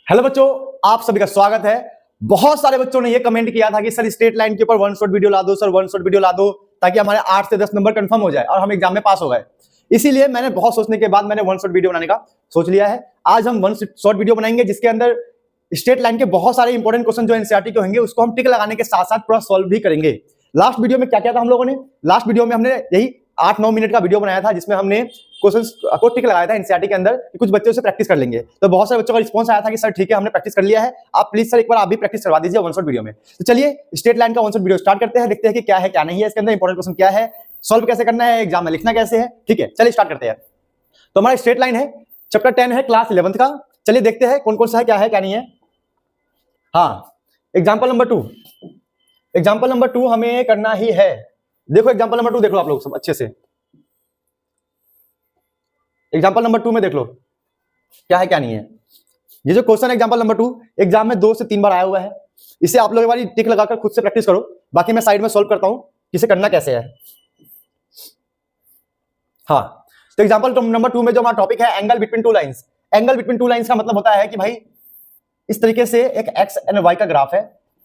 Hello बच्चों, आप सभी का स्वागत है। बहुत सारे बच्चों ने ये कमेंट किया था कि सर स्ट्रेट लाइन के ऊपर वन शॉट वीडियो ला दो, सर वन शॉट वीडियो ला दो ताकि हमारे 8 से 10 नंबर कंफर्म हो जाए और हम एग्जाम में पास हो गए। इसीलिए मैंने बहुत सोचने के बाद मैंने वन शॉट वीडियो बनाने का सोच लिया है। आज हम वन शॉट वीडियो बनाएंगे जिसके अंदर स्ट्रेट लाइन के बहुत सारे इंपॉर्टेंट क्वेश्चन जो एनसीईआरटी के होंगे उसको हम टिक लगाने के साथ साथ पूरा सॉल्व भी करेंगे। लास्ट वीडियो में क्या किया था हम लोगों ने? लास्ट वीडियो में हमने यही 8-9 मिनट का वीडियो बनाया था जिसमें हमने क्वेश्चंस को टिक लगाया था एनसीईआरटी के अंदर, कुछ बच्चों से प्रैक्टिस कर लेंगे। तो बहुत सारे बच्चों का रिस्पांस आया था कि सर ठीक है हमने प्रैक्टिस कर लिया है, आप प्लीज सर एक बार आप भी प्रैक्टिस करवा दीजिए वन शॉट वीडियो में। तो चलिए स्ट्रेट लाइन का वन शॉट वीडियो स्टार्ट करते हैं, देखते हैं कि क्या है क्या नहीं है, इसके अंदर इंपॉर्टेंट क्वेश्चन क्या है, सॉल्व कैसे करना है, एग्जाम में लिखना कैसे है। ठीक है चलिए स्टार्ट करते हैं। तो हमारा स्ट्रेट लाइन है, चैप्टर 10 है क्लास 11th का। चलिए देखते हैं कौन कौन सा है, क्या है क्या नहीं है। हाँ, एग्जाम्पल नंबर 2, एग्जाम्पल नंबर 2 हमें करना ही है। देखो एग्जाम्पल नंबर 2 देख लो आप लोग सब अच्छे से। एग्जाम्पल नंबर 2 में देख लो क्या है क्या नहीं है। ये जो क्वेश्चन है एग्जाम्पल नंबर 2 एग्जाम में 2 से 3 बार आया हुआ है। इसे आप लोग एक बार टिक लगाकर खुद से प्रैक्टिस करो, बाकी मैं साइड में सॉल्व करता हूं कि इसे करना कैसे है। हाँ, तो एग्जाम्पल नंबर 2 में जो हमारा टॉपिक है angle between two lines. Angle between two lines का मतलब होता है कि भाई इस तरीके से एक एक्स एंड वाई का ग्राफ है,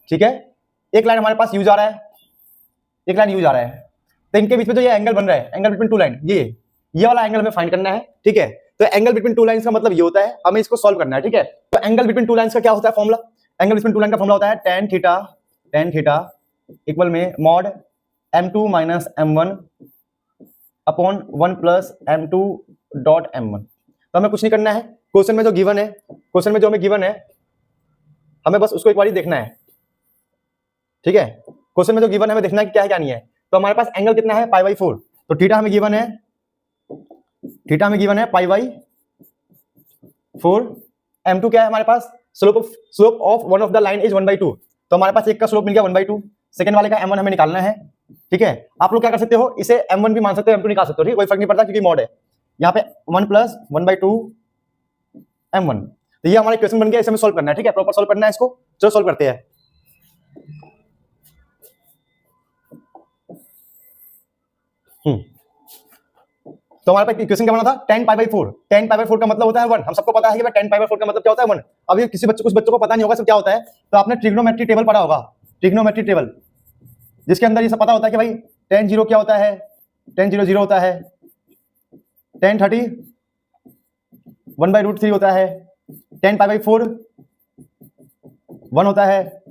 ठीक है। एक लाइन हमारे पास यूज आ रहा है, एक लाइन यूज आ रहा है, तो इनके बीच में जो ये एंगल बन रहा है एंगल बिटवीन टू लाइन, ये वाला एंगल हमें फाइंड करना है, ठीक है। तो एंगल बिटवीन टू लाइंस का मतलब ये होता है, हमें इसको सॉल्व करना है, ठीक है। तो एंगल बिटवीन टू लाइंस का क्या होता है formula? Angle between two line का फॉर्मूला होता है tan थीटा इक्वल में mod m2 minus m1 upon 1 plus m2 dot m1। तो हमें कुछ नहीं करना है, क्वेश्चन में जो गिवन है, क्वेश्चन में जो हमें गिवन है हमें बस उसको एक बार देखना है, ठीक है। क्वेश्चन में जो गिवन है हमें देखना है कि क्या है क्या नहीं है। तो हमारे पास एंगल कितना है π/4, तो थीटा हमें गिवन है, थीटा हमें गिवन है π/4। m2 क्या है हमारे पास? Slope of one of the line is 1/2, तो हमारे पास एक का स्लोप मिल गया 1/2, सेकंड वाले का m1 हमें निकालना है, ठीक है। आप लोग क्या कर सकते हो, इसे m1 भी मान सकते हो, m2 निकाल सकते हो, ठीक है, कोई फर्क नहीं पड़ता क्योंकि मॉड है। यहाँ पे 1 प्लस 1/2 m1, तो ये हमारा इक्वेशन बन गया, इसे हमें सॉल्व करना है, ठीक है, प्रॉपर सॉल्व करना है इसको। चलो सॉल्व करते हैं। तो हमारे पास इक्वेशन क्या बना था? tan π/4। tan π/4 का मतलब होता है 1, हम सबको पता है कि भाई tan π/4 का मतलब क्या होता है 1। अभी किसी बच्चे कुछ बच्चों को पता नहीं होगा सब क्या होता है, तो आपने ट्रिग्नोमेट्री टेबल पढ़ा होगा, ट्रिग्नोमेट्री टेबल जिसके अंदर ये सब पता होता है कि भाई tan 0 क्या होता है, tan 0 0 होता है, tan 30 1/√3 होता है, tan π/4 1 होता है,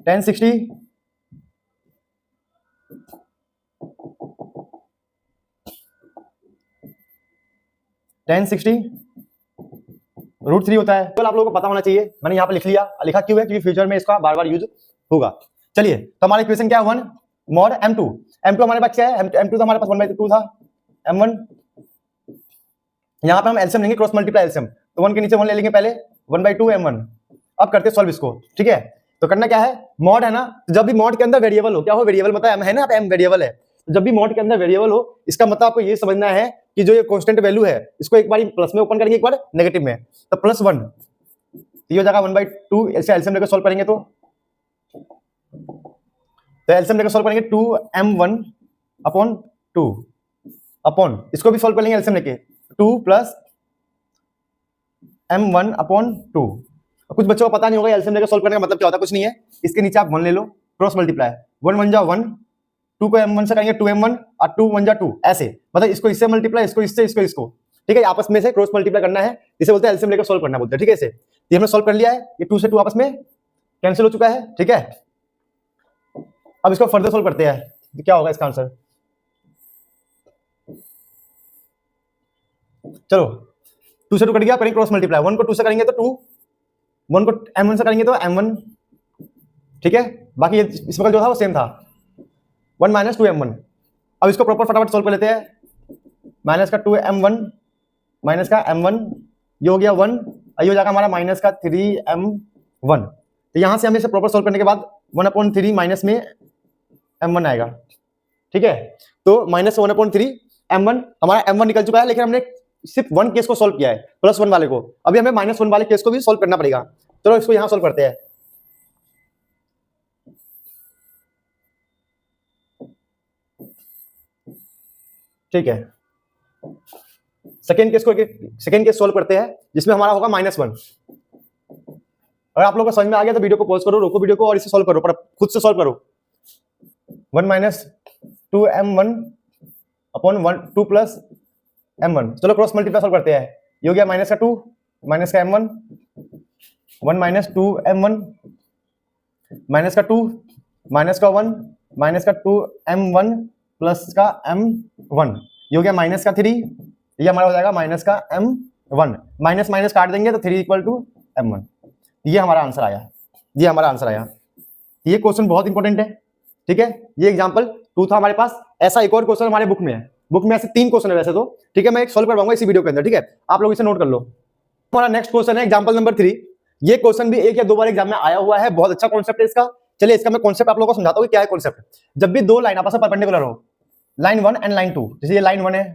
tan 60 √3 होता है। तो आप लोगों को पता होना चाहिए, मैंने यहाँ पे लिख लिया, लिखा क्यों है? क्योंकि फ्यूचर में इसका बार बार यूज होगा। चलिए तो हमारा इक्वेशन क्या है 1 मॉड m2, m2 हमारे पास क्या है? m2 तो हमारे पास 1/2 था, m1 यहाँ पे हम एलसीएम लेंगे, क्रॉस मल्टीप्लाई एलसीएम, तो 1 के नीचे 1 ले लेंगे पहले, 1/2 m1। अब करते सॉल्व इसको, ठीक है। तो करना क्या है, मॉड है ना, तो जब भी मॉड के अंदर वेरिएबल हो, क्या हो वेरिएबल मतलब m है ना, m वेरिएबल है, तो जब भी मॉड के अंदर वेरिएबल हो इसका मतलब आपको ये समझना है कि जो ये कांस्टेंट वैल्यू है इसको एक बार प्लस में ओपन करेंगे, एक बार नेगेटिव में, तो +1, ये हो जाएगा 1/2। ऐसे एलसीएम लेकर सॉल्व करेंगे तो एलसीएम लेकर सॉल्व करेंगे 2m1 अपॉन 2 अपॉन, इसको भी सॉल्व कर लेंगे एलसीएम लेके, 2 प्लस m1 अपॉन 2। कुछ बच्चों को पता नहीं होगा एलसीएम लेकर सॉल्व करने का मतलब क्या होता है, कुछ नहीं है, इसके नीचे आप 1 ले लो, क्रॉस मल्टीप्लाई, 1 1 जा 1, 2 को m1 से करेंगे 2m1 और 2 1 जा 2, ऐसे मतलब इसको इससे मल्टीप्लाई, इसको इससे, इसको इसको, ठीक है, आपस में से क्रॉस मल्टीप्लाई करना है, इसे बोलते हैं एलसीएम लेकर सॉल्व करना बोलते हैं, ठीक है। इसे ये हमने सॉल्व कर लिया है, ये 2 से 2 आपस में कैंसिल हो चुका है, ठीक है। अब इसको फर्दर सॉल्व करते हैं, क्या होगा इसका आंसर। चलो 2 से 2 कट गया, करेंगे क्रॉस मल्टीप्लाई, 1 को 2 से करेंगे तो 2, 1 को m1 से करेंगे तो m1, ठीक है। बाकी ये इस वक्त जो था वो सेम था, 1 माइनस 2m1। अब इसको प्रॉपर फटाफट सॉल्व कर लेते हैं, माइनस का 2m1 माइनस का m1, ये हो गया 1, ये हो जाएगा हमारा माइनस का 3m1। तो यहां से हमें इसे प्रॉपर सॉल्व करने के बाद 1/3 माइनस में m1 आएगा, ठीक है। तो माइनस 1/3 m1, हमारा m1 निकल चुका है, लेकिन हमने सिर्फ 1 केस को सॉल्व किया है, +1 वाले को, अभी हमें -1 वाले केस को भी सॉल्व करना पड़ेगा। चलो इसको यहां सॉल्व करते हैं। ठीक है, सेकेंड केस सॉल्व करते हैं जिसमें हमारा होगा -1, अगर आप लोगों को समझ में आ गया तो वीडियो को पॉज करो, रोको वीडियो को और इसे सॉल्व करो, पर खुद से सॉल्व करो। 1 minus 2m1 upon 2 plus m1। चलो क्रॉस मल्टीप्लाई सॉल्व करते हैं। ये हो गया माइनस का 2 माइनस का m1, 1 माइनस 2m1 माइनस का 2 माइनस का 1 माइनस का 2m1 प्लस का m1। ये हो गया माइनस का 3, ये हमारा हो जाएगा माइनस का m1। माइनस माइनस काट देंगे तो 3 इक्वल टू m1। ये हमारा आंसर आया, ये हमारा आंसर आया। ये क्वेश्चन बहुत इंपॉर्टेंट है, ठीक है। ये एग्जांपल 2 था हमारे पास। ऐसा एक और क्वेश्चन हमारे बुक में है, बुक में ऐसे 3 क्वेश्चन है वैसे तो, ठीक है। मैं एक सॉल्व करवाऊंगा इसी वीडियो के अंदर, ठीक है। आप लोग इसे नोट कर लो। हमारा नेक्स्ट क्वेश्चन है एग्जांपल नंबर 3। ये क्वेश्चन भी 1 या 2 बार एग्जाम में आया हुआ है, बहुत अच्छा कॉन्सेप्ट है इसका। चलिए इसका मैं कॉन्सेप्ट आप लोगों को समझाता हूँ क्या है कॉन्सेप्ट। जब भी 2 लाइन आपस में परपेंडिकुलर हो, लाइन 1 एंड लाइन 2, जैसे ये लाइन 1 है,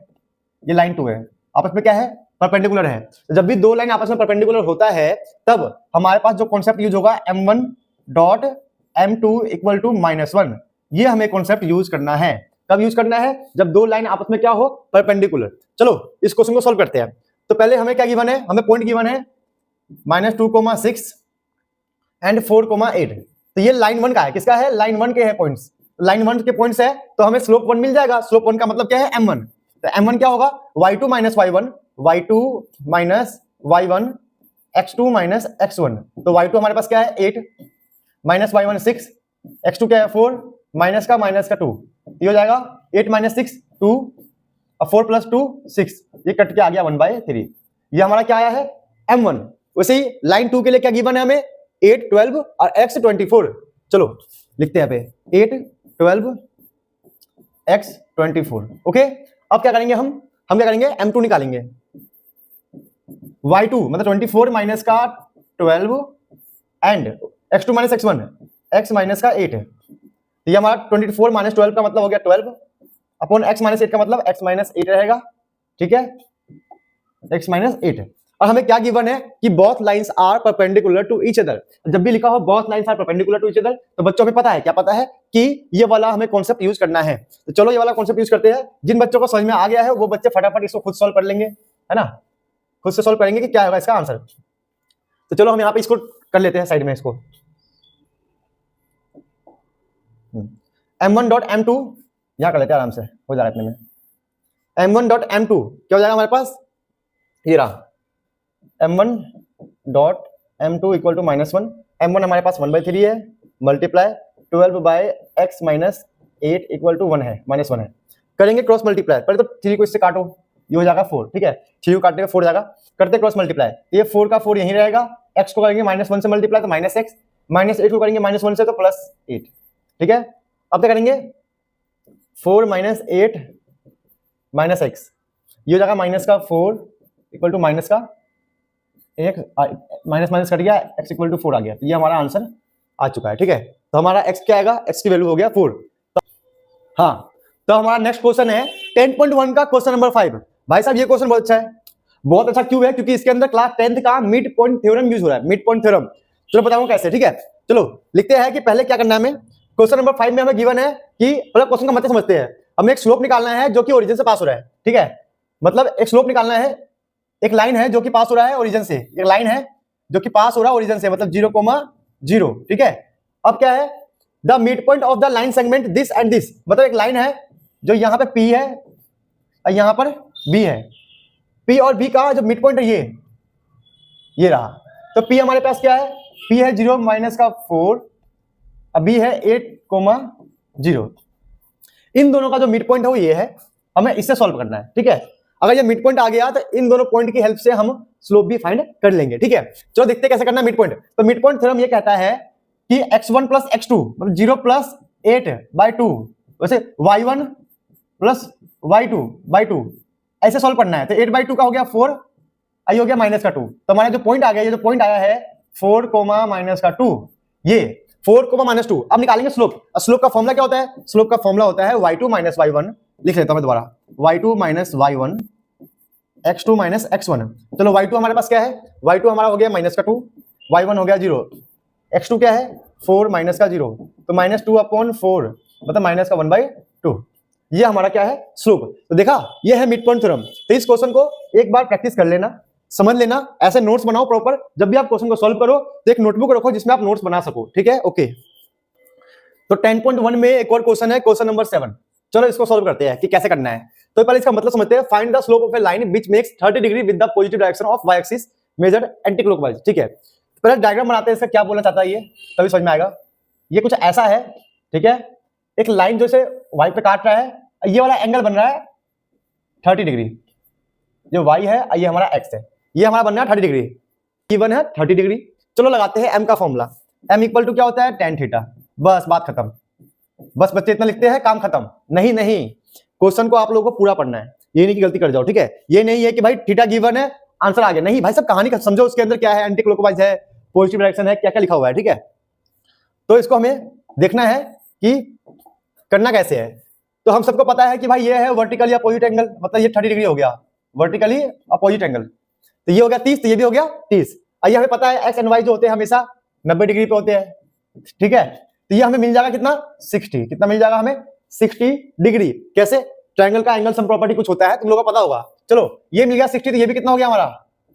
ये लाइन 2 है, आपस में क्या है, परपेंडिकुलर है। तो जब भी 2 लाइन आपस में परपेंडिकुलर होता है तब हमारे पास जो कॉन्सेप्ट यूज होगा m1 dot m2 equal to -1। ये हमें कॉन्सेप्ट यूज करना है। कब यूज करना है, जब 2 लाइन आपस में क्या हो, परपेंडिकुलर। चलो इस क्वेश्चन को सॉल्व करते हैं। तो पहले हमें क्या गिवन है, हमें पॉइंट गिवन है -2,6 एंड 4,8। तो ये लाइन 1 का है, किसका है, लाइन 1 के है पॉइंट्स। लाइन 1 के पॉइंट्स है तो हमें स्लोप 1 मिल जाएगा। स्लोप 1 का मतलब क्या है, m1। तो m1 क्या होगा, y2 minus y1, y2 minus y1, x2 minus x1। तो y2 हमारे पास क्या है 8, माइनस y1 6, x2 क्या है 4, माइनस का 2। ये हो जाएगा 8 माइनस 6 2, और 4 प्लस 2 6। ये कट के आ गया 1/3। ये हमारा क्या आया है, m1। वैसे ही लाइन 2 के लिए क्या गिवन है हमें, 8 12 और x 24। चलो लिखते हैं पे 8 12 x 24। ओके, अब क्या करेंगे हम क्या करेंगे, m2 निकालेंगे। y2 मतलब 24 माइनस का 12 and x2 minus x1, x minus का 8 है। तो ये हमारा 24 माइनस 12 का मतलब हो गया 12 अपॉन x माइनस 8 का मतलब x माइनस 8 रहेगा, ठीक है, x माइनस 8। और हमें क्या गिवन है कि both lines are perpendicular to each other. जब भी लिखा हो both lines are perpendicular to each other तो बच्चों में पता है, क्या पता है कि ये वाला हमें कॉन्सेप्ट यूज करना है। तो चलो ये वाला कॉन्सेप्ट यूज करते हैं। जिन बच्चों को समझ में आ गया है वो बच्चे फटाफट इसको खुद सॉल्व कर लेंगे, है ना, खुद से सॉल्व करेंगे कि क्या होगा इसका आंसर। तो चलो हम यहाँ पे इसको कर लेते हैं साइड में, इसको m1 डॉट m2 यहाँ कर लेते हैं, आराम से हो जा रहा है इतने में। m1 डॉट m2 क्या हो जाएगा हमारे पास, ये रहा m1 dot m2 equal to -1। m1 हमारे पास 1/3 है, multiply 12 by x minus 8 equal to 1 है, -1 है। करेंगे क्रॉस मल्टीप्लाई। पहले तो 3 को इससे काटो, ये हो जाएगा 4, ठीक है। 3 को काटने का 4 जाएगा, करते क्रॉस मल्टीप्लाई। ये 4 का 4 यहीं रहेगा, x को करेंगे -1 से मल्टीप्लाई तो -x, -8 को करेंगे -1 से तो +8, ठीक है। अब क्या करेंगे, 4 माइनस 8 माइनस x, ये हो जाएगा माइनस का 4 इक्वल टू माइनस का 1, माइनस माइनस कट गया, x इक्वल टू 4 आ गया। ये हमारा आंसर आ चुका है, ठीक है। तो हमारा x क्या आएगा, x की वैल्यू हो गया 4। तो हाँ, तो हमारा नेक्स्ट क्वेश्चन है 10.1 का क्वेश्चन नंबर 5। भाई साहब ये क्वेश्चन बहुत अच्छा है, बहुत अच्छा क्यों है, क्योंकि इसके अंदर क्लास 10th का मिड पॉइंट थ्योरम यूज हो रहा है, मिड पॉइंट थ्योरम। चलो बताऊंगा कैसे, ठीक है। चलो लिखते हैं कि पहले क्या करना है हमें। क्वेश्चन नंबर 5 में हमें गिवन है कि मतलब क्वेश्चन का मतलब समझते हैं। हमें एक स्लोप निकालना है जो कि ओरिजिन से पास हो रहा है, ठीक है। मतलब एक स्लोप निकालना है, एक लाइन है जो कि पास हो रहा है ओरिजिन से, एक लाइन है जो कि पास हो रहा है ओरिजिन से, मतलब 0,0, ठीक है। अब क्या है, the mid point of the line segment this and this, मतलब एक लाइन है जो यहाँ पे P है और यहाँ पर B है। P और B का जो मिड पॉइंट है ये रहा। तो P हमारे पास क्या है, P है 0 माइनस का 4, अब B है 8,0। इन दोनों का जो मिड पॉइंट है वो ये है, हमें इससे सॉल्व करना है, ठीक है। अगर ये मिड पॉइंट आ गया तो इन दोनों पॉइंट की हेल्प से हम स्लोप भी फाइंड कर लेंगे, ठीक है। चलो देखते हैं कैसे करना है मिड पॉइंट। तो मिड पॉइंट थ्योरम ये कहता है कि x1 प्लस x2 मतलब 0 प्लस 8/2, वैसे y1 प्लस y2/2 ऐसे सॉल्व करना है। तो 8/2 का हो गया 4, आई हो गया -2। तो हमारा जो पॉइंट आ गया, ये जो पॉइंट आया है 4, -2, ये 4, -2। अब निकालेंगे स्लोप। स्लोप का फॉर्मूला क्या होता है, स्लोप का फॉर्मूला होता है y2 माइनस y1। लिख लेता हूं मैं दोबारा, y2 minus y1 x2 minus x1। चलो y2 हमारे पास क्या है, y2 हमारा हो गया -2, y1 हो गया 0, x2 क्या है 4 -0, तो -2/4 मतलब -1/2। ये हमारा क्या है, स्लोप। तो देखा, ये है मिड पॉइंट थ्योरम। तो इस क्वेश्चन को एक बार प्रैक्टिस कर लेना, समझ लेना, ऐसे नोट्स बनाओ प्रॉपर। जब भी आप क्वेश्चन को सॉल्व करो तो एक नोटबुक रखो जिसमें आप नोट्स बना सको, ठीक है। ओके, तो 10.1 में एक और क्वेश्चन है, क्वेश्चन नंबर 7। चलो इसको सॉल्व करते हैं कि कैसे करना है। तो पहले इसका मतलब समझते हैं। Find the slope of a line which makes 30 degree with the positive direction of y axis measured anti clockwise, ठीक है। पहले डायग्राम बनाते हैं, इसका क्या बोलना चाहता है ये, तभी समझ में आएगा। ये कुछ ऐसा है, ठीक है। एक लाइन जो इसे वाई पे काट रहा है, ये वाला एंगल बन रहा है 30 डिग्री। जो वाई है, ये हमारा एक्स है, ये हमारा बन रहा है 30 डिग्री, गिवन है 30 डिग्री। चलो लगाते हैं एम का फॉर्मूला। एम इक्वल टू क्या होता है, tan थीटा। बस बात खत्म। बस बच्चे इतना लिखते हैं, काम खत्म। नहीं नहीं, क्वेश्चन को आप लोगों को पूरा पढ़ना है, ये नहीं कि गलती कर जाओ, ठीक है। ये नहीं है कि भाई थीटा गिवन है आंसर आ गया, नहीं भाई, सब कहानी का समझो, उसके अंदर क्या है, एंटी क्लॉकवाइज है, पॉजिटिव डायरेक्शन है, क्या क्या लिखा हुआ है, ठीक है। तो इसको हमें देखना है कि करना कैसे है। तो हम सबको पता है कि भाई ये है वर्टिकली अपोजिट एंगल, मतलब ये 30 डिग्री हो गया वर्टिकली अपोजिट एंगल। तो ये हो गया 30, तो ये भी हो गया 30। और ये हमें पता है एक्स एंड वाई जो होते हैं हमेशा 90 डिग्री पे होते हैं, ठीक है। तो ये हमें मिल जाएगा कितना, 60। कितना मिल जाएगा हमें, 60 डिग्री। कैसे, ट्रायंगल का एंगल सम प्रॉपर्टी कुछ होता है, तुम लोगों को पता होगा। चलो ये मिल गया 60, तो ये भी कितना हो गया हमारा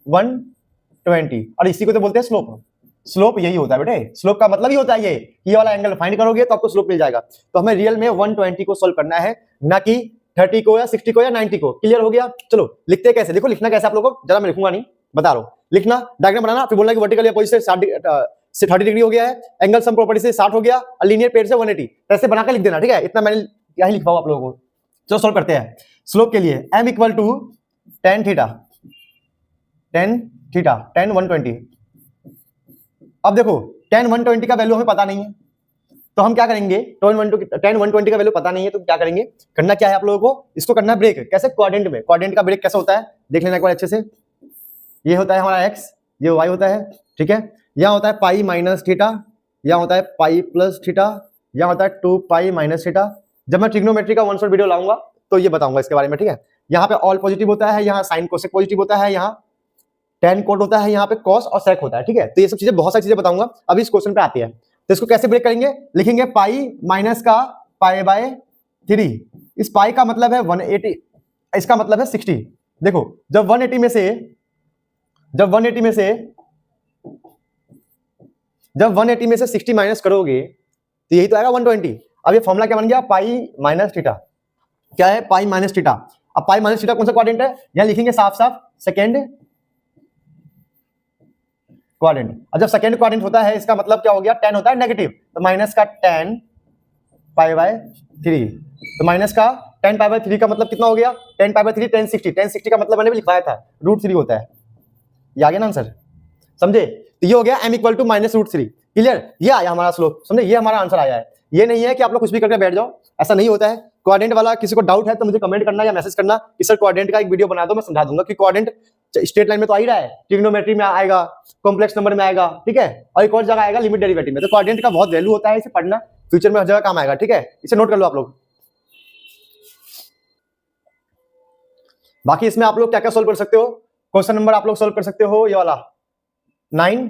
120। और इसी को तो बोलते हैं स्लोप। स्लोप यही होता है बेटे, स्लोप का मतलब ही होता है ये वाला एंगल फाइंड करोगे तो आपको स्लोप मिल जाएगा। तो हमें रियल में 120 को सोल्व करना है, ना कि 30 को या 60 को या 90 को। क्लियर हो गया। चलो लिखते हैं कैसे, देखो लिखना कैसे आप लोगों को, जरा मैं लिखूंगा नहीं, बता रहा हूं। लिखना, डायग्राम बनाना, फिर बोलना कि वर्टिकली अपोजिट से 30 डिग्री हो गया है, एंगल सम प्रॉपर्टी से 60 हो गया, और लीनियर पेयर से 180। ऐसे बनाकर लिख देना, ठीक है। इतना मैंने यही लिखवाऊं आप लोगों को। चलो सोल्व करते हैं। स्लोप के लिए m equal to tan theta, tan 120। अब देखो tan 120 का वैल्यू हमें पता नहीं है, तो हम क्या करेंगे, tan 120 का वैल्यू पता नहीं है, तो क्या करेंगे, करना क्या है आप लोगों को, इसको करना है ब्रेक। कैसे, क्वाड्रेंट में। क्वाड्रेंट का ब्रेक कैसे होता है देख लेना एक बार अच्छे से। ये होता है हमारा x, ये y होता है, ठीक है। यहाँ होता है पाई माइनस थीटा, यहाँ होता है पाई प्लस थीटा, यहाँ होता है 2 पाई माइनस थीटा। जब मैं ट्रिग्नोमेट्री का वन शॉट वीडियो लाऊंगा तो ये बताऊंगा इसके बारे में, ठीक है। यहाँ पे ऑल पॉजिटिव होता है, यहाँ साइन कोसेक पॉजिटिव होता है, यहाँ tan कोट होता है, यहाँ पे कॉस और सेक होता है, ठीक है। तो ये सब चीजें, बहुत सारी चीजें बताऊंगा। अभी इस क्वेश्चन पे आती है, तो इसको कैसे ब्रेक करेंगे, लिखेंगे पाई माइनस का पाई बाय 3। इस पाई का मतलब है 180, इसका मतलब है 60। देखो जब 180 में से 60 माइनस करोगे तो यही तो आएगा 120। अब ये फॉर्मूला क्या बन गया, पाई माइनस थीटा। क्या है, पाई माइनस थीटा। अब पाई माइनस थीटा कौन सा क्वाड्रेंट है, यहां लिखेंगे साफ साफ सेकेंड क्वाड्रेंट। और जब सेकेंड क्वाड्रेंट होता है इसका मतलब क्या हो गया, tan होता है नेगेटिव, तो माइनस का tan पाई बाय 3। तो माइनस का tan पाई बाय 3 का मतलब कितना हो गया, tan pi by 3 tan 60। tan 60 का मतलब मैंने भी लिखवाया था, √3 होता है। ये आ गया ना आंसर, समझे। तो ये हो गया m इक्वल टू -√3। क्लियर, ये आया हमारा स्लोप, समझे, ये हमारा आंसर आया है। ये नहीं है कि आप लोग कुछ भी करके बैठ जाओ, ऐसा नहीं होता है। क्वाड्रेंट वाला किसी को डाउट है तो मुझे कमेंट करना या मैसेज करना कि सर क्वाड्रेंट का एक वीडियो बना दो, मैं समझा दूंगा कि क्वाड्रेंट स्ट्रेट लाइन में तो आ ही रहा है, ट्रिग्नोमेट्री में आएगा, कॉम्प्लेक्स नंबर में आएगा, ठीक है, और एक और जगह आएगा लिमिट डेरिवेटिव में। तो क्वाड्रेंट का बहुत वैल्यू होता है, इसे पढ़ना, फ्यूचर में हर जगह काम आएगा, ठीक है। इसे नोट कर लो आप लोग। बाकी इसमें आप लोग क्या क्या सोल्व कर सकते हो, क्वेश्चन नंबर आप लोग सोल्व कर सकते हो ये वाला 9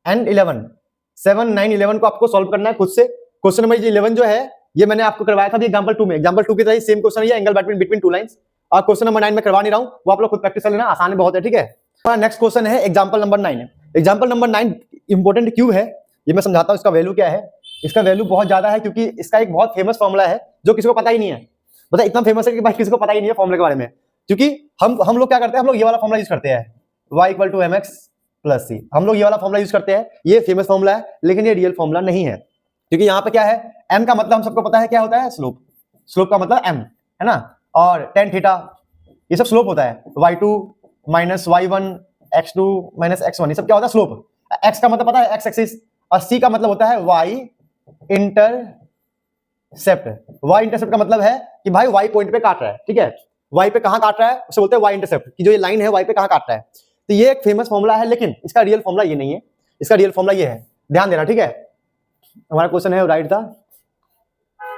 एंड 11, 7, 9, 11 को आपको सोल्व करना है खुद से। क्वेश्चन नंबर 11 जो है ये मैंने आपको करवाया था एग्जांपल 2 में। एग्जांपल 2 की तरह सेम क्वेश्चन है, एंगल बिटवीन टू लाइंस। और क्वेश्चन नंबर 9 में करवा नहीं रहा हूं, वो आप लोग खुद प्रैक्टिस कर लेना, आसान बहुत है, ठीक है। हमारा नेक्स्ट क्वेश्चन है example number 9। Example number 9 important क्यों है ये मैं समझाता हूं। इसका वैल्यू क्या है, इसका वैल्यू बहुत ज्यादा है, क्योंकि इसका एक बहुत फेमस फॉर्मूला है जो किसी को पता ही नहीं है। मतलब इतना फेमस है कि भाई किसी को पता ही नहीं है फॉर्मूले के बारे में। क्योंकि हम लोग क्या करते हैं, हम लोग ये वाला फॉर्मूला यूज करते हैं, y = mx + c। हम लोग ये वाला फॉर्मूला यूज करते हैं, ये फेमस फॉर्मूला है, लेकिन ये रियल फॉर्मूला नहीं है। क्योंकि यहाँ पे क्या है, m का मतलब हम सबको पता है क्या होता है, स्लोप। स्लोप का मतलब m है ना, और tan थीटा ये सब स्लोप होता है। y2 - y1 x2 - x1 ये सब क्या होता है, स्लोप। x का मतलब पता है, x एक्सिस, और c का मतलब होता है y इंटरसेप्ट। y इंटरसेप्ट का मतलब है कि भाई y पॉइंट पे काट रहा है, ठीक है। y पे कहां काट रहा है उसे बोलते हैं y इंटरसेप्ट, कि जो ये लाइन है y पे कहां काट रहा है। तो ये एक फेमस फॉर्मूला है, लेकिन इसका रियल फॉर्मूला ये नहीं है। इसका रियल फॉर्मूला ये है, ध्यान देना, ठीक है। हमारा क्वेश्चन है राइट था,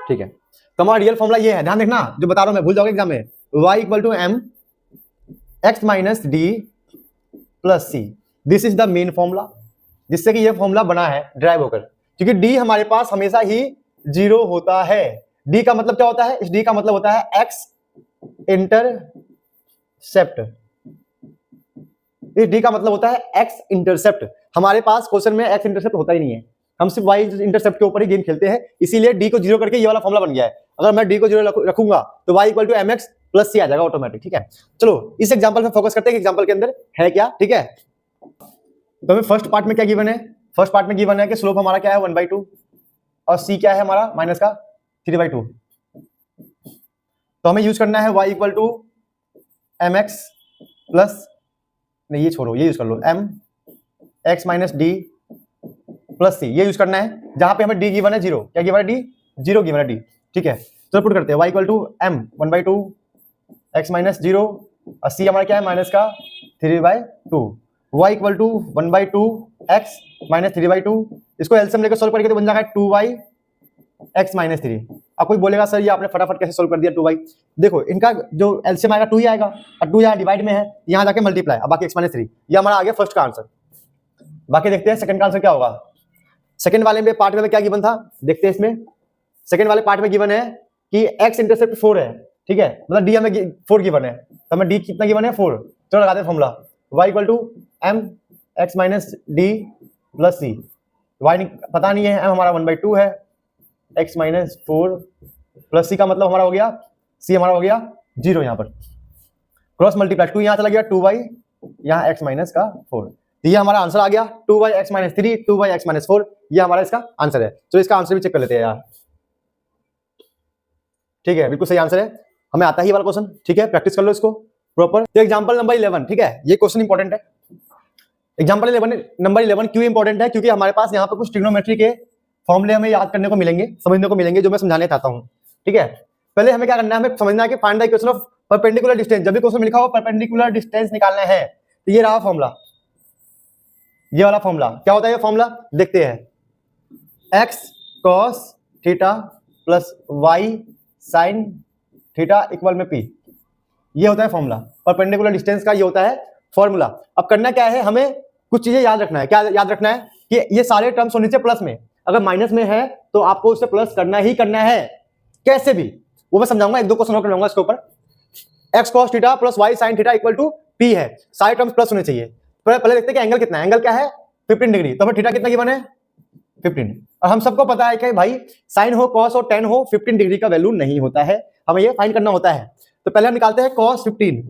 ठीक है। तो हमारा रियल फॉर्मूला ये है, ध्यान देखना, जो बता रहा हूं मैं, भूल जाओगे एग्जाम में। y = m x - d + c, this is the main formula, जिससे कि ये फॉर्मूला बना है ड्राइव होकर। क्योंकि d हमारे पास हमेशा ही 0 होता है। d का मतलब क्या होता है, इस d का मतलब होता है x इंटरसेप्ट। इस डी का मतलब होता है एक्स इंटरसेप्ट। हमारे पास क्वेश्चन में एक्स इंटरसेप्ट होता ही नहीं है, हम सिर्फ वाई इंटरसेप्ट के ऊपर ही गेम खेलते हैं, इसीलिए डी को जीरो करके ये वाला फॉर्मुला बन गया है। अगर मैं डी को जीरो रखूंगा तो y equal to m x plus c आ जाएगा ऑटोमेटिक। ठीक है, चलो इस एग्जांपल में फोकस करते हैं कि एग्जांपल के अंदर है क्या। ठीक है, तो हमें फर्स्ट पार्ट में क्या गिवन है, फर्स्ट पार्ट में गिवन है कि स्लोप हमारा क्या है 1/2 और सी क्या है हमारा माइनस का 3/2। तो हमें यूज करना है y equal to m x plus, नहीं ये छोड़ो, ये यूज कर लो m x minus d plus c, ये यूज करना है जहां पे हमें डी गिवन है जीरो। क्या गिवन है? डी जीरो गिवन है डी। ठीक है, तो पुट करते हैं y equal to m 1/2 x minus zero और सी हमारा क्या है माइनस का 3/2। y equal to 1/2 x minus 3/2, इसको एलसीएम लेकर सोल्व करके तो बन जाएगा 2y एक्स माइनस 3। अब कोई बोलेगा सर ये आपने फटाफट कैसे सोल्व कर दिया 2y? देखो इनका जो एलसीएम आएगा 2 ही आएगा और 2 यहाँ डिवाइड में है, यहाँ जाके मल्टीप्लाई, अब बाकी x माइनस 3, ये हमारा आ गया फर्स्ट का आंसर। बाकी देखते हैं सेकंड का आंसर क्या होगा। सेकंड वाले में पार्ट में क्या गिवन था देखते हैं। इसमें सेकंड वाले पार्ट में गिवन है कि x इंटरसेप्ट 4 है। ठीक है, मतलब d हमें 4 गिवन है, तो हमें d कितना गिवन है 4। चलो लगाते हैं formula y equal to m x minus d plus c. y पता नहीं है, m हमारा 1/2 है, x माइनस 4 प्लस सी का मतलब हमारा हो गया c हमारा हो गया 0। यहाँ पर क्रॉस मल्टीप्लाई 2 यहाँ चला गया 2y यहाँ x माइनस का 4, तो ये हमारा आंसर आ गया 2y x minus 3 2y x minus 4, ये हमारा इसका आंसर है। तो इसका आंसर भी चेक कर लेते हैं यार। ठीक है, बिल्कुल सही आंसर है, हमें आता ही वाला क्वेश्चन। ठीक है, प्रैक्टिस कर लो इसको प्रॉपर। तो एग्जांपल नंबर 11, ठीक है, ये क्वेश्चन इंपॉर्टेंट है। एग्जांपल नंबर 11 क्यों इंपॉर्टेंट है? क्योंकि हमारे पास यहाँ पर कुछ ट्रिग्नोमेट्री के फॉर्मूले हमें याद करने को मिलेंगे, समझने को मिलेंगे, जो मैं समझाने चाहता हूँ। ठीक है, पहले हमें क्या करना है, हमें समझना है कि find the equation of perpendicular distance. जब भी क्वेश्चन में लिखा हो परपेंडिकुलर डिस्टेंस निकालना है, तो ये रहा फॉर्मूला, ये वाला फॉर्मूला। क्या होता है ये फॉर्मूला देखते हैं, x cos theta plus y sin theta equal में p, ये होता है फॉर्मूला परपेंडिकुलर डिस्टेंस का, ये होता है फॉर्मूला। अब करना क्या है, हमें कुछ चीजें याद रखना है। क्या याद रखना है कि ये सारे टर्म्स होने से प्लस में, अगर माइनस में है तो आपको उससे प्लस करना ही करना है, कैसे भी, वो मैं समझाऊंगा, एक दो क्वेश्चन और करवाऊंगा इसके ऊपर। x cos theta plus y sin theta equal to p है, सारे टर्म्स प्लस होने चाहिए। पहले देखते हैं कि एंगल कितना है, एंगल क्या है 15 डिग्री, तो हमें थीटा कितना गिवन है 15, और हम सबको पता है कि भाई साइन हो कॉस हो टेन हो 15 डिग्री का वैल्यू नहीं होता है, हमें ये फाइंड करना होता है। तो पहले हम निकालते हैं cos 15,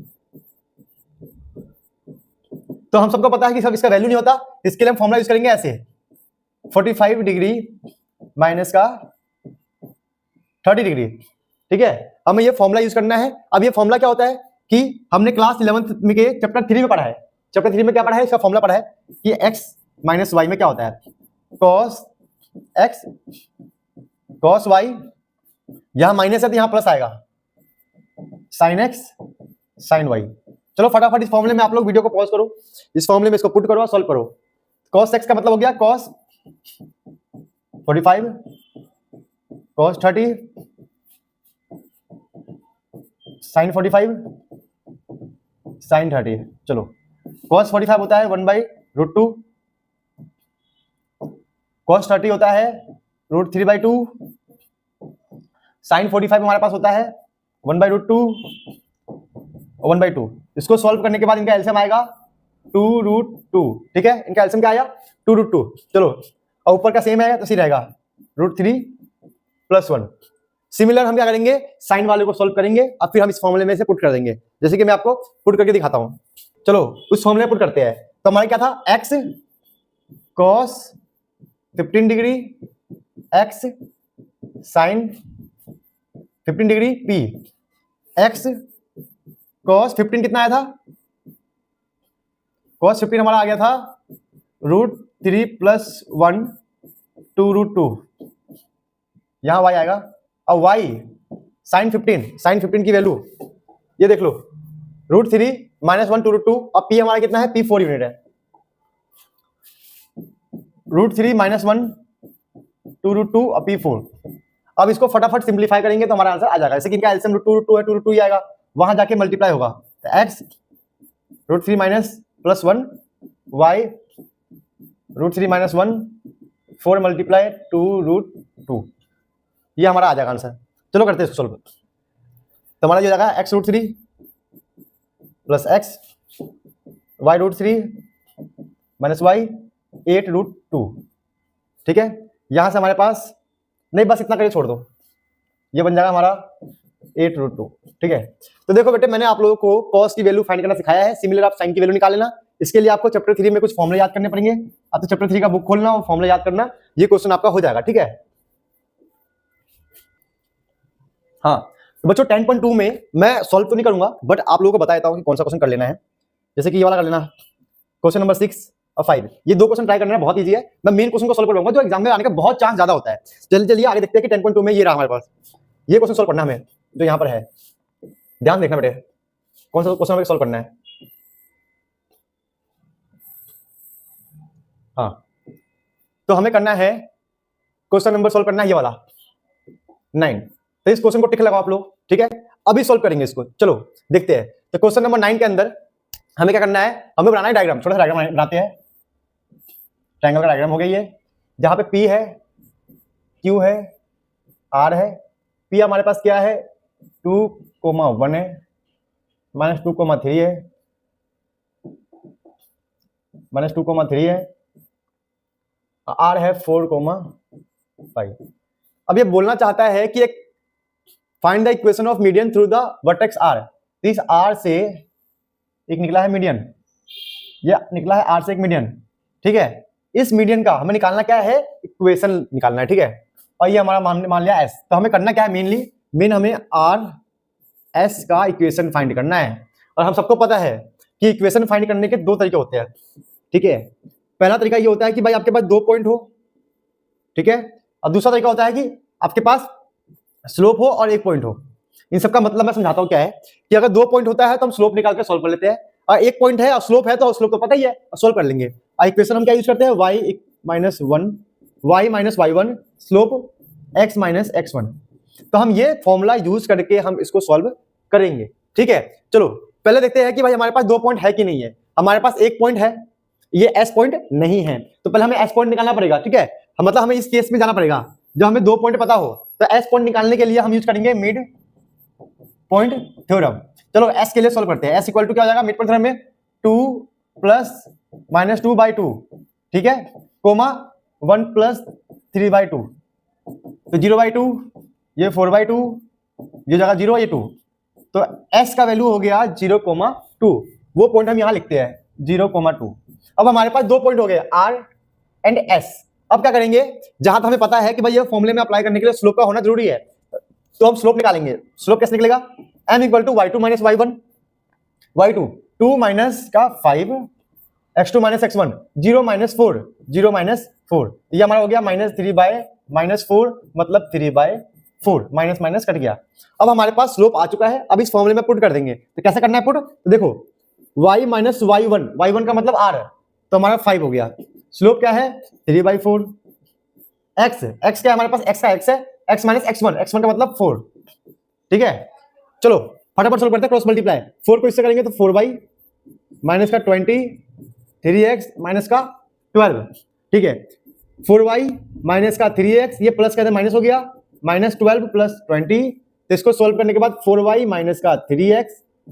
तो हम सबको पता है कि सब इसका वैल्यू नहीं होता, इसके लिए हम फॉर्मूला यूज करेंगे ऐसे 45 डिग्री माइनस का 30 डिग्री। ठीक है, हमें ये फॉर्मूला यूज करना है। अब ये फॉर्मूला क्या होता है कि हमने क्लास 11th में के चैप्टर 3 में पढ़ा है, चैप्टर 3 में क्या पढ़ा है, इसका फॉर्मूला पढ़ा है कि x माइनस वाई में क्या होता है cos x cos y, यहां माइनस है तो यहां प्लस आएगा sin x sin y। चलो फटाफट इस फॉर्मूले में आप लोग वीडियो को पॉज करो, इस फॉर्मूले में इसको पुट करो और सॉल्व करो। cos x का मतलब हो गया cos 45 cos 30 sin 45 sin 30। चलो cos 45 होता है 1/√2, cos 30 होता है √3/2, sin 45 हमारे पास होता है 1/√2 1/2। इसको सॉल्व करने के बाद इनका एलसीएम आएगा 2√2। ठीक है, इनका एलसीएम क्या आया 2√2। चलो और ऊपर का सेम है तो सी रहेगा √3 + 1। सिमिलर हम क्या करेंगे, साइन वाले को सॉल्व करेंगे, अब फिर हम इस फॉर्मूले में से पुट कर देंगे, जैसे कि मैं आपको पुट करके दिखाता हूं। चलो उस फॉर्मूले में पुट करते हैं। तो हमारा क्या था, x cos 15 degree x sin 15 degree p, x cos 15 कितना आया था, cos 15 हमारा आ गया था √3 + 1 2√2, यहां y आएगा। और y sin 15 की वैल्यू ये देख लो √3 - 1 2√2, और p हमारा कितना है, p 4 यूनिट है, √3 - 1 2√2 और p 4। अब इसको फटाफट सिंप्लीफाई करेंगे तो हमारा आंसर आ जाएगा। जैसे कि इनका एलसीएम √2 है, 2√2 ही आएगा, वहां जाके मल्टीप्लाई होगा, तो x √3 - 1 y √3 - 1 4 × 2√2, ये हमारा आ जाएगा आंसर। चलो करते हैं इसको सोल्व। तो हमारा जो जाएगा x √3 + x y√3 minus y 8√2। ठीक है, यहां से हमारे पास नहीं, बस इतना करके छोड़ दो, ये बन जाएगा हमारा 8√2। ठीक है, तो देखो बेटे मैंने आप लोगों को कॉस की वैल्यू फाइंड करना सिखाया है, सिमिलर आप साइन की वैल्यू निकाल लेना। इसके लिए आपको चैप्टर 3 में कुछ फॉर्मूले याद करने पड़ेंगे। आप तो चैप्टर 3 का बुक खोलना और फॉर्मूले याद करना, ये क्वेश्चन आपका हो जाएगा। ठीक है, हाँ तो बच्चों 10.2 में मैं सॉल्व तो नहीं करूंगा, बट आप लोगों को बता देता हूं कि कौन सा क्वेश्चन कर लेना है। जैसे कि ये वाला कर लेना, क्वेश्चन नंबर 6 और 5, ये दो क्वेश्चन ट्राई करना है, बहुत इजी है। मैं मेन क्वेश्चन को सॉल्व करूंगा जो एग्जाम में आने का बहुत चांस ज्यादा होता है। चलिए आगे देखते हैं कि 10.2 में ये रहा हमारे पास, ये क्वेश्चन सॉल्व करना हमें जो यहाँ पर है। ध्यान देखना बेटे, कौन सा क्वेश्चन हमें सॉल्व करना है। हाँ, तो हमें करना है क्वेश्चन नंबर सॉल्व करना है ये वाला 9। तो इस क्वेश्चन को टिक लगाओ आप लोग। ठीक है, अभी सॉल्व करेंगे इसको, चलो देखते हैं। तो क्वेश्चन नंबर 9 के अंदर हमें क्या करना है, हमें बनाना है डायग्राम, छोटा सा डायग्राम बनाते हैं। ट्रायंगल का डायग्राम हो गया ये, जहां पे P है, Q है, R है। P हमारे पास क्या है 2,1 है, -2,3 है, -2,3 है, R है 4,5। अब ये बोलना चाहता है कि एक find the equation of median through the vertex R। तो इस R से एक निकला है मीडियन, ये निकला है R से एक मीडियन। ठीक है, इस मीडियन का हमें निकालना क्या है, इक्वेशन निकालना है। ठीक है, और ये हमारा मान लिया S। तो हमें करना क्या है, मेन हमें R S का इक्वेशन फाइंड करना है। और हम सबको पता है कि इक्वेशन फाइंड करने के दो तरीके होते हैं। ठीक है, पहला तरीका ये होता है कि भाई आपके पास 2 पॉइंट हो, ठीक है, और दूसरा तरीका होता है कि आपके पास स्लोप हो और 1 पॉइंट हो। इन सबका मतलब मैं समझाता हूं क्या है कि अगर 2 पॉइंट होता है तो हम स्लोप निकाल के सॉल्व कर लेते हैं, और 1 पॉइंट है और स्लोप है तो स्लोप तो पता ही है, सॉल्व कर लेंगे। और इक्वेशन हम क्या यूज करते हैं, y minus y1 slope x minus x1। तो हम ये फॉर्मूला यूज करके हम इसको सॉल्व करेंगे। ठीक है, चलो पहले देखते हैं कि भाई हमारे पास 2 पॉइंट है कि नहीं है। हमारे पास 1 पॉइंट है, ये S पॉइंट नहीं है, तो पहले हमें S पॉइंट निकालना पड़ेगा। ठीक है, मतलब हमें इस केस में जाना पड़ेगा जब हमें 2 पॉइंट पता हो। तो S पॉइंट निकालने के लिए हम यूज करेंगे मिड पॉइंट थ्योरम। चलो S के लिए सॉल्व करते हैं। S इक्वल टू क्या हो जाएगा मिड पॉइंट थ्योरम में 2 प्लस -2/2, ठीक है, कोमा 1 प्लस 3/2, तो 0/2, ये 4/2, ये जगह 0, ये 2, तो S का वैल्यू हो गया 0,2। वो पॉइंट हम यहां लिखते हैं 0,2। अब हमारे पास 2 पॉइंट हो गए R एंड S। अब क्या करेंगे, जहां तो हमें पता है कि भाई ये फॉर्मूले में अप्लाई करने के लिए स्लोप का होना जरूरी है, तो हम स्लोप निकालेंगे। स्लोप कैसे निकलेगा, m equal to y2 minus y1, y2 2 minus का 5, x2 minus x1, 0 minus 4, 0 minus 4, ये हमारा हो गया -3/-4, मतलब 3/4, माइनस माइनस कट गया। अब हमारे पास स्लोप आ चुका है, अब इस फॉर्मूले में पुट कर देंगे। तो कैसे करना है पुट, तो देखो y माइनस y1, y1 का मतलब r, तो हमारा 5 हो गया। स्लोप क्या है 3/4, x क्या है हमारे पास, x का x है, x माइनस x1, x1 का मतलब 4। ठीक है, चलो फटाफट सोल्व करते हैं, क्रॉस मल्टीप्लाई। 4 को इससे करेंगे तो 4y माइनस का 20, 3x माइनस का 12, ठीक है, 4y माइनस का 3x, ये प्लस का माइनस हो गया, -12 प्लस 20। तो इसको सोल्व करने के बाद 4y माइनस का 3x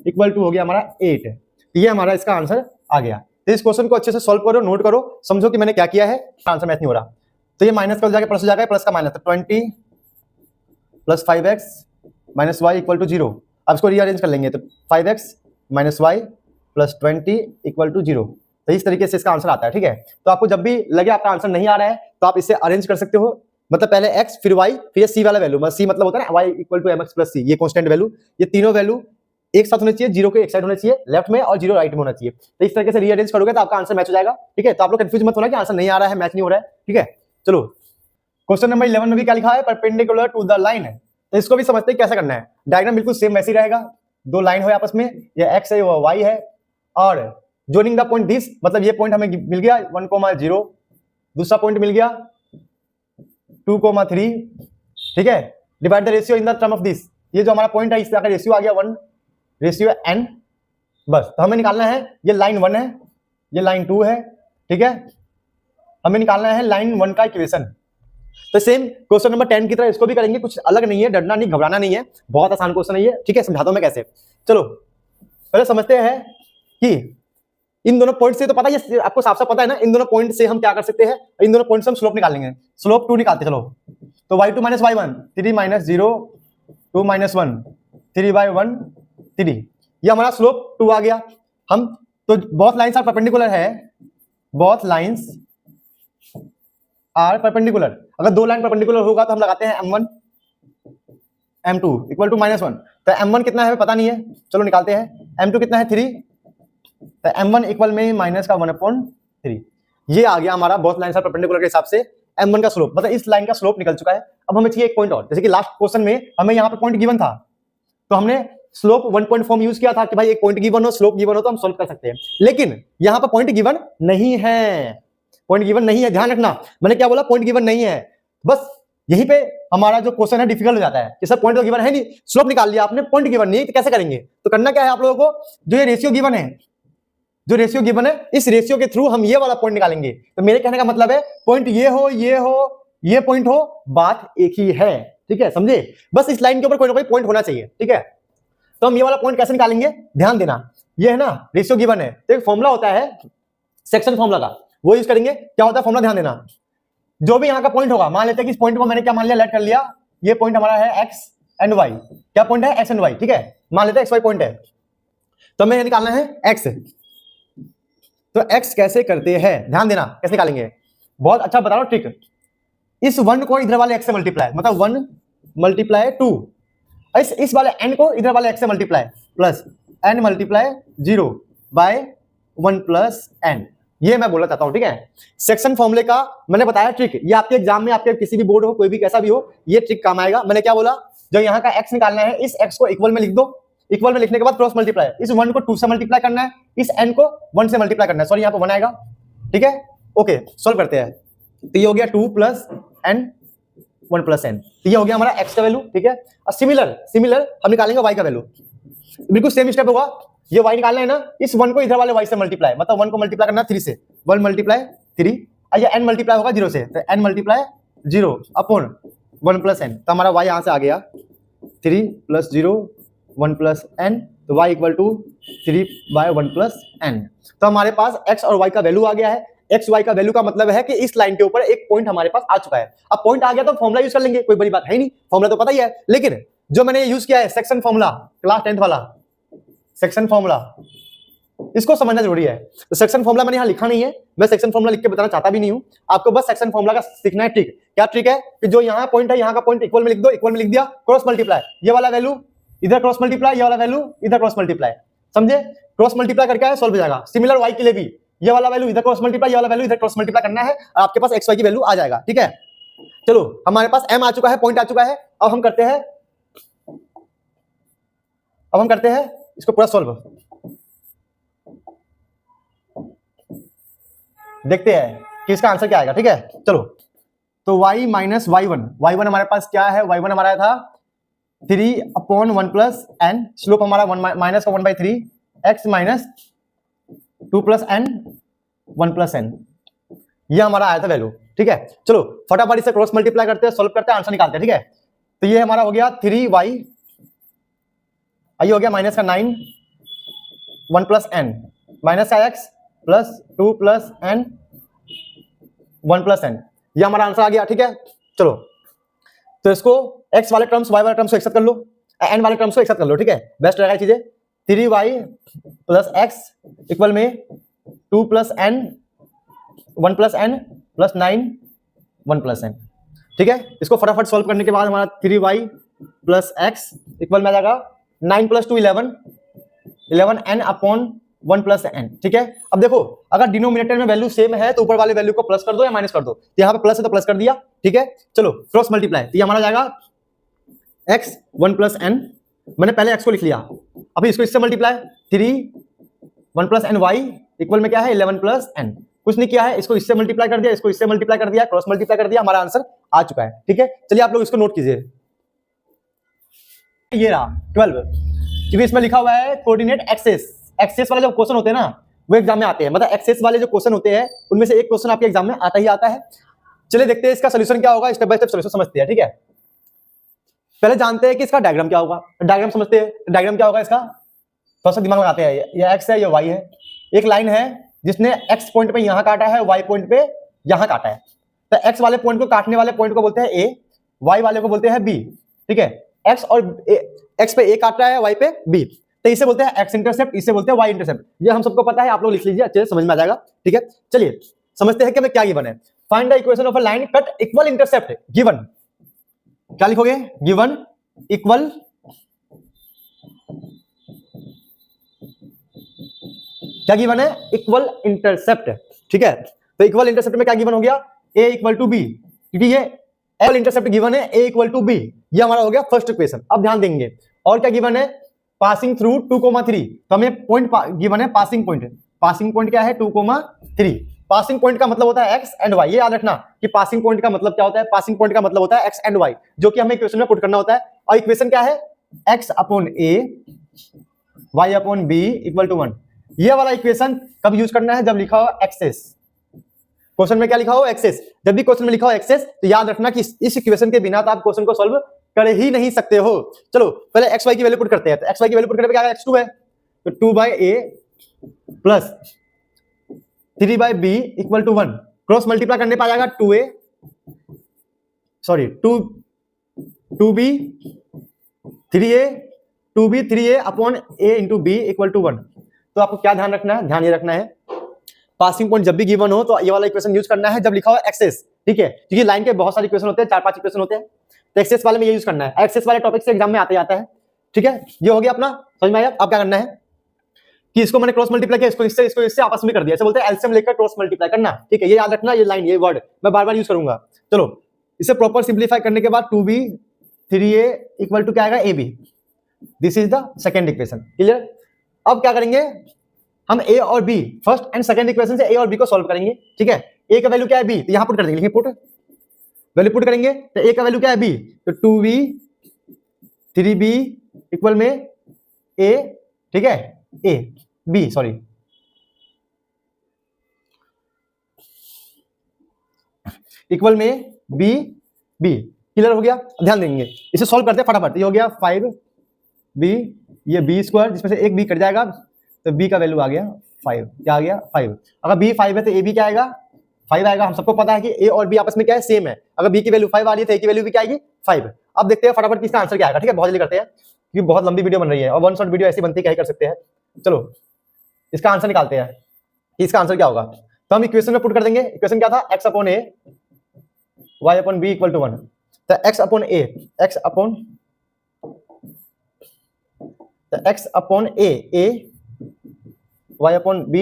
इक्वल टू हो गया हमारा 8। ये हमारा इसका आंसर आ गया। तो इस क्वेश्चन को अच्छे से सोल्व करो, नोट करो, समझो कि मैंने क्या किया है, आंसर मैच नहीं हो रहा। तो ये माइनस का हो जाएगा प्लस हो जाएगा, प्लस का minus, 20 plus 5x minus y equal to 0। अब इसको रीअरेंज कर लेंगे तो 5x minus y plus 20 equal to 0। तो इस तरीके से इसका आंसर आता है। ठीक है, तो आपको जब भी लगे आपका आंसर नहीं आ रहा है तो आप इसे अरेंज कर सकते हो, मतलब पहले x फिर y फिर c वाला वैल्यू, c मतलब होता है ना y equal to mx plus c, ये कांस्टेंट वैल्यू, ये तीनों वैल्यू एक साथ होने चाहिए, 0 के एक साइड होना चाहिए लेफ्ट में और 0 राइट में होना चाहिए। तो इस तरीके से रीअरेंज करोगे तो आपका आंसर मैच हो जाएगा। ठीक है, तो आप लोग कंफ्यूज मत होना कि आंसर नहीं आ रहा है, मैच नहीं हो रहा है। ठीक है, चलो क्वेश्चन नंबर 11 में भी क्या लिखा है, परपेंडिकुलर टू द लाइन है। तो इसको भी समझते हैं कैसे करना है। डायग्राम बिल्कुल सेम वैसे ही रहेगा, 2 लाइन हो आपस में, ये x है वो y है, और जोइनिंग द पॉइंट दिस, मतलब ये पॉइंट हमें मिल गया 1,0, दूसरा पॉइंट मिल गया 2,3, ठीक है, divide the ratio in the term of this, ये जो हमारा पॉइंट है इसका रेशियो आ गया 1:n। बस, तो हमें निकालना है, ये लाइन 1 है, ये लाइन 2 है, ठीक है, हमें निकालना है लाइन 1 का इक्वेशन। तो सेम क्वेश्चन नंबर 10 की तरह इसको भी करेंगे, कुछ अलग नहीं है, डरना नहीं, घबराना नहीं है, बहुत आसान क्वेश्चन है ये। ठीक है, समझाता हूं मैं कैसे। चलो पहले समझते हैं कि इन दोनों पॉइंट से तो पता है, आपको साफ साफ पता है ना, इन दोनों पॉइंट से हम क्या कर सकते हैं, इन दोनों पॉइंट से हम स्लोप निकालेंगे। स्लोप 2 निकालते चलो, तो y2 minus y1 3 minus 0 2 minus 1 3/1 3, ये हमारा स्लोप 2 आ गया। हम तो बोथ लाइंस आर परपेंडिकुलर है, बोथ लाइंस आर परपेंडिकुलर। अगर दो लाइन परपेंडिकुलर होगा तो हम लगाते हैं m1 m2 इक्वल टू -1। तो m1 कितना है पता नहीं है, चलो निकालते हैं। m2 कितना है 3, तो m1 इक्वल में माइनस का 1/3। ये आ गया हमारा बोथ लाइंस आर परपेंडिकुलर के हिसाब से m1 का स्लोप, मतलब इस लाइन का स्लोप निकल चुका है। अब हमें चाहिए एक पॉइंट और, जैसे कि लास्ट क्वेश्चन में हमें यहाँ पे पॉइंट गिवन था, तो हमने स्लोप 1 फॉर्म यूज किया था कि भाई एक पॉइंट गिवन हो, स्लोप गिवन हो तो हम सॉल्व कर सकते हैं। लेकिन यहाँ पर पॉइंट गिवन नहीं है, पॉइंट गिवन नहीं है, ध्यान रखना, मैंने क्या बोला, पॉइंट गिवन नहीं है। बस यहीं पे हमारा जो क्वेश्चन है डिफिकल्ट हो जाता है कि सर पॉइंट तो गिवन है नहीं, स्लोप निकाल लिया आपने, पॉइंट गिवन नहीं है, तो कैसे करेंगे? तो करना क्या है आप लोगों को, जो ये रेशियो गिवन है, जो रेशियो गिवन है, इस रेशियो के थ्रू हम ये वाला पॉइंट निकालेंगे। तो मेरे कहने का मतलब है पॉइंट ये हो, ये पॉइंट हो, बात एक ही है, ठीक है, समझे? बस इस लाइन के ऊपर कोई ना कोई पॉइंट होना चाहिए, ठीक है। तो हम ये वाला पॉइंट कैसे निकालेंगे, ध्यान देना, ये है ना रेशियो गिवन है, तो एक फॉर्मूला होता है सेक्शन फॉर्मूला का, वो यूज करेंगे। क्या होता है फॉर्मूला, ध्यान देना, जो भी यहाँ का पॉइंट होगा, मान लेते हैं कि इस पॉइंट को मैंने क्या मान लिया, लेट कर लिया, ये पॉइंट हमारा है एक्स एंड वाई। क्या पॉइंट है, एक्स एंड वाई, ठीक है, मान लेते हैं एक्स वाई पॉइंट है, तो हमें निकालना है एक्स। तो एक्स कैसे करते हैं, ध्यान देना, कैसे निकालेंगे, बहुत अच्छा बता रहा हूं ट्रिक। इस 1 को इधर वाले एक्स से मल्टीप्लाई, मतलब 1 मल्टीप्लाई 2, इस वाले n को इधर वाले x से multiply, plus n multiply 0/1 plus n, ये मैं बोलना चाहता हूं, ठीक है। सेक्शन फॉर्मूले का मैंने बताया ट्रिक, ये आपके एग्जाम में, आपके किसी भी बोर्ड हो, कोई भी कैसा भी हो, ये ट्रिक काम आएगा। मैंने क्या बोला, जो यहाँ का x निकालना है, इस x को इक्वल में लिख दो, इक्वल में लिखने के बाद क्रॉस मल्टीप्लाई, इस 1 को 2 से मल्टीप्लाई करना है, इस n को 1 से मल्टीप्लाई करना है, सॉरी यहाँ पे 1 आएगा, ठीक है। ओके, सोल्व करते हैं। तो ये हो गया 2 प्लस n 1 प्लस n, तो ये हो गया हमारा x का वैल्यू, ठीक है। और सिमिलर हम निकालेंगे y का वैल्यू, बिल्कुल सेम स्टेप होगा। ये y निकालना है ना, इस 1 को इधर वाले y से मल्टीप्लाई, मतलब 1 को मल्टीप्लाई करना 3 से, 1 मल्टीप्लाई 3, और ये n मल्टीप्लाई होगा 0 से, तो n multiply 0 upon 1 plus n, तो हमारा y यहाँ से आ गया 3 प्लस 0 1 प्लस n, तो y equal to 3/1 plus n। तो हमारे पास x और y का वैल्यू आ गया है। एक्स वाई का वैल्यू का मतलब है कि इस लाइन के ऊपर एक पॉइंट हमारे पास आ चुका है। अब पॉइंट आ गया तो फॉर्मूला यूज कर लेंगे, कोई बड़ी बात है नहीं, फॉर्मूला तो पता ही है। लेकिन जो मैंने यूज किया है सेक्शन फॉर्मूला, क्लास 10th वाला सेक्शन फॉर्मूला, इसको समझना जरूरी है। तो सेक्शन फॉर्मूला मैंने यहाँ लिखा नहीं है, मैं सेक्शन फॉर्मूला लिख के बताना चाहता भी नहीं हूँ, आपको बस सेक्शन फॉर्मूला का सीखना है ट्रिक। क्या ट्रिक है कि जो यहाँ पॉइंट है, यहाँ का पॉइंट इक्वल में लिख दो, इक्वल में लिख दिया, क्रॉस मल्टीप्लाई, ये वाला वैल्यू इधर क्रॉस मल्टीप्लाई, ये वाला वैल्यू इधर क्रॉस मल्टीप्लाई, समझे? क्रॉस मल्टीप्लाई करके सॉल्व हो जाएगा। सिमिलर वाई के लिए भी ये वाला वैल्यू इधर क्रॉस मल्टीप्लाई, ये वाला वैल्यू इधर क्रॉस मल्टीप्लाई करना है, और आपके पास एक्स वाई की वैल्यू आ जाएगा, ठीक है। चलो हमारे पास m आ चुका है, पॉइंट आ चुका है। अब हम करते हैं इसको पूरा सॉल्व, देखते हैं कि इसका आंसर क्या आएगा, ठीक है। चलो, तो y माइनस y1 हमारे पास क्या है, y1 हमारा था 3/1 प्लस n, स्लोप हमारा माइनस का 1/3, x minus 2 plus n 1 plus n, ये हमारा आया था वैल्यू, ठीक है। चलो फटाफट इसे क्रॉस मल्टीप्लाई करते हैं, सॉल्व करते हैं, आंसर निकालते हैं, ठीक है। तो ये हमारा हो गया 3y, ये हो गया माइनस का 9 1 प्लस n, माइनस का x plus 2 plus n 1 plus n, ये हमारा आंसर आ गया, ठीक है। चलो तो इसको x वाले टर्म्स y वाले टर्म्स को एक साथ कर लो, n वाले टर्म्स को एक साथ कर लो, ठीक है, बेस्ट रहेगा चीजें। 3y प्लस x इक्वल में 2 plus n 1 plus n plus 9 1 plus n, ठीक है। इसको फटाफट सॉल्व करने के बाद हमारा 3y प्लस x इक्वल में आ जाएगा 9 plus 2 11 n upon 1 plus n, ठीक है। अब देखो अगर डिनोमिनेटर में वैल्यू सेम है तो ऊपर वाले वैल्यू को प्लस कर दो या माइनस कर दो, तो यहाँ पे प्लस है तो प्लस कर दिया, ठीक है। चलो क्रॉस मल्टीप्लाई, तो ये हमारा जाएगा x 1 प्लस n, मैंने पहले x को लिख लिया, अभी इसको इससे multiply 3 1 plus n y equal में क्या है 11 प्लस n, कुछ नहीं किया है, इसको इससे मल्टीप्लाई कर दिया, इसको इससे मल्टीप्लाई कर दिया, क्रॉस मल्टीप्लाई कर दिया, हमारा आंसर आ चुका है, ठीक है। चलिए आप लोग इसको नोट कीजिए, ये रहा 12, क्योंकि इसमें लिखा हुआ है कोऑर्डिनेट एक्सेस वाले जो क्वेश्चन होते हैं ना वो एग्जाम में आते हैं, मतलब एक्सेस वाले जो क्वेश्चन होते हैं उनमें से एक क्वेश्चन आपके एग्जाम में आता ही आता है। चलिए देखते हैं इसका सोल्यूशन क्या होगा, स्टेप बाय स्टेप सोल्यूशन समझते हैं, ठीक है। पहले जानते हैं कि इसका डायग्राम क्या होगा, डायग्राम समझते हैं। डायग्राम क्या होगा इसका, थोड़ा सा दिमाग लगाते हैं, ये एक्स है ये वाई है, एक लाइन है जिसने x पॉइंट पे यहां काटा है, y पॉइंट पे यहां काटा है। तो x वाले पॉइंट को काटने वाले पॉइंट को बोलते हैं a, y वाले को बोलते हैं b। ठीक है, x पे a काट रहा है, y पे b, तो इसे बोलते हैं x इंटरसेप्ट, इसे बोलते हैं y इंटरसेप्ट। ये हम सबको पता है, आप लोग लिख लीजिए, अच्छे से समझ में आ जाएगा। ठीक है, चलिए समझते हैं कि हमें क्या गिवन है। Find the equation of a line cut equal intercept given. क्या लिखोगे? गिवन इक्वल क्या गिवन है? Equal intercept. ठीक है, तो इक्वल इंटरसेप्ट में क्या गिवन हो गया? a इक्वल टू बी, क्योंकि ये इक्वल इंटरसेप्ट गिवन है a इक्वल टू बी, ये हमारा हो गया फर्स्ट इक्वेशन। अब ध्यान देंगे और क्या गिवन है? पासिंग थ्रू 2,3, तो हमें पॉइंट गिवन है पासिंग पॉइंट। पासिंग पॉइंट क्या है? 2,3। पासिंग पॉइंट का मतलब होता है x एंड y। ये याद रखना कि पासिंग पॉइंट का मतलब क्या होता है। पासिंग पॉइंट का मतलब होता है x एंड y, जो कि हमें इक्वेशन में पुट करना होता है। और इक्वेशन क्या है? x upon a y upon b equal to 1। ये वाला इक्वेशन कब यूज करना है? जब लिखा हो एक्सेस। क्वेश्चन में क्या लिखा हो? एक्सेस। जब भी क्वेश्चन में लिखा हो एक्सेस, तो याद रखना कि इस इक्वेशन के बिना तो आप क्वेश्चन को सॉल्व कर ही नहीं सकते हो। चलो पहले एक्स वाई की वैल्यू पुट करते हैं। तो एक्स वाई की वैल्यू पुट करने पे क्या आएगा? x2 है, तो 2/a प्लस 3/b equal to 1। Cross multiply करने पे आ जाएगा 2b 3a upon a into b equal to 1। तो आपको क्या ध्यान रखना है? ध्यान ये रखना है, पासिंग पॉइंट जब भी गिवन हो तो ये वाला इक्वेशन यूज करना है जब लिखा हो एक्सेस। ठीक है, क्योंकि लाइन के बहुत सारे इक्वेशन होते हैं, 4-5 इक्वेशन होते हैं, तो एक्सेस वाले में ये यूज करना है। एक्सेस वाले टॉपिक से एग्जाम में आते जाता है। ठीक है, ये हो गया अपना, समझ में आया? अब क्या करना है कि इसको मैंने क्रॉस मल्टीप्लाई किया, इसको इससे आपस में कर दिया। ऐसे बोलते हैं एलसीएम लेकर क्रॉस मल्टीप्लाई करना। ठीक है, ये याद रखना, ये लाइन, ये वर्ड मैं बार बार यूज करूंगा। चलो इसे प्रॉपर सिंप्लीफाई करने के बाद 2b 3a इक्वल टू क्या आएगा? ab। This is the second equation. Clear? अब क्या करेंगे हम? a और b, first and second equation से a और b को सॉल्व करेंगे। ठीक है, a का वैल्यू क्या है? b, तो यहां पुट कर देंगे, लिखिए पुट, वैल्यू पुट करेंगे। तो a का वैल्यू क्या है? b, तो 2b 3b इक्वल में a। ठीक है, a b सॉरी इक्वल में b b। क्लियर हो गया? ध्यान देंगे, इसे सॉल्व करते हैं फटाफट। ये हो गया 5b, ये b स्क्वायर, जिसमें से एक b कट जाएगा, तो b का वैल्यू आ गया 5। क्या आ गया? 5। अगर b 5 है तो a भी क्या आएगा? 5 आएगा। हम सबको पता है कि a और b आपस में क्या है? सेम है। अगर b की वैल्यू 5 आ रही है तो a की वैल्यू भी क्या आएगी? 5। अब देखते हैं फटाफट किसका आंसर क्या आएगा। ठीक है, बहुत जल्दी करते हैं क्योंकि बहुत लंबी वीडियो बन रही है और वन शॉट वीडियो ऐसी बनती है, क्या ही कर सकते हैं। चलो इसका आंसर निकालते हैं, इसका आंसर क्या होगा। तो हम इक्वेशन में पुट कर देंगे। इक्वेशन क्या था? x upon a y upon b equal to 1। तो x upon a y upon b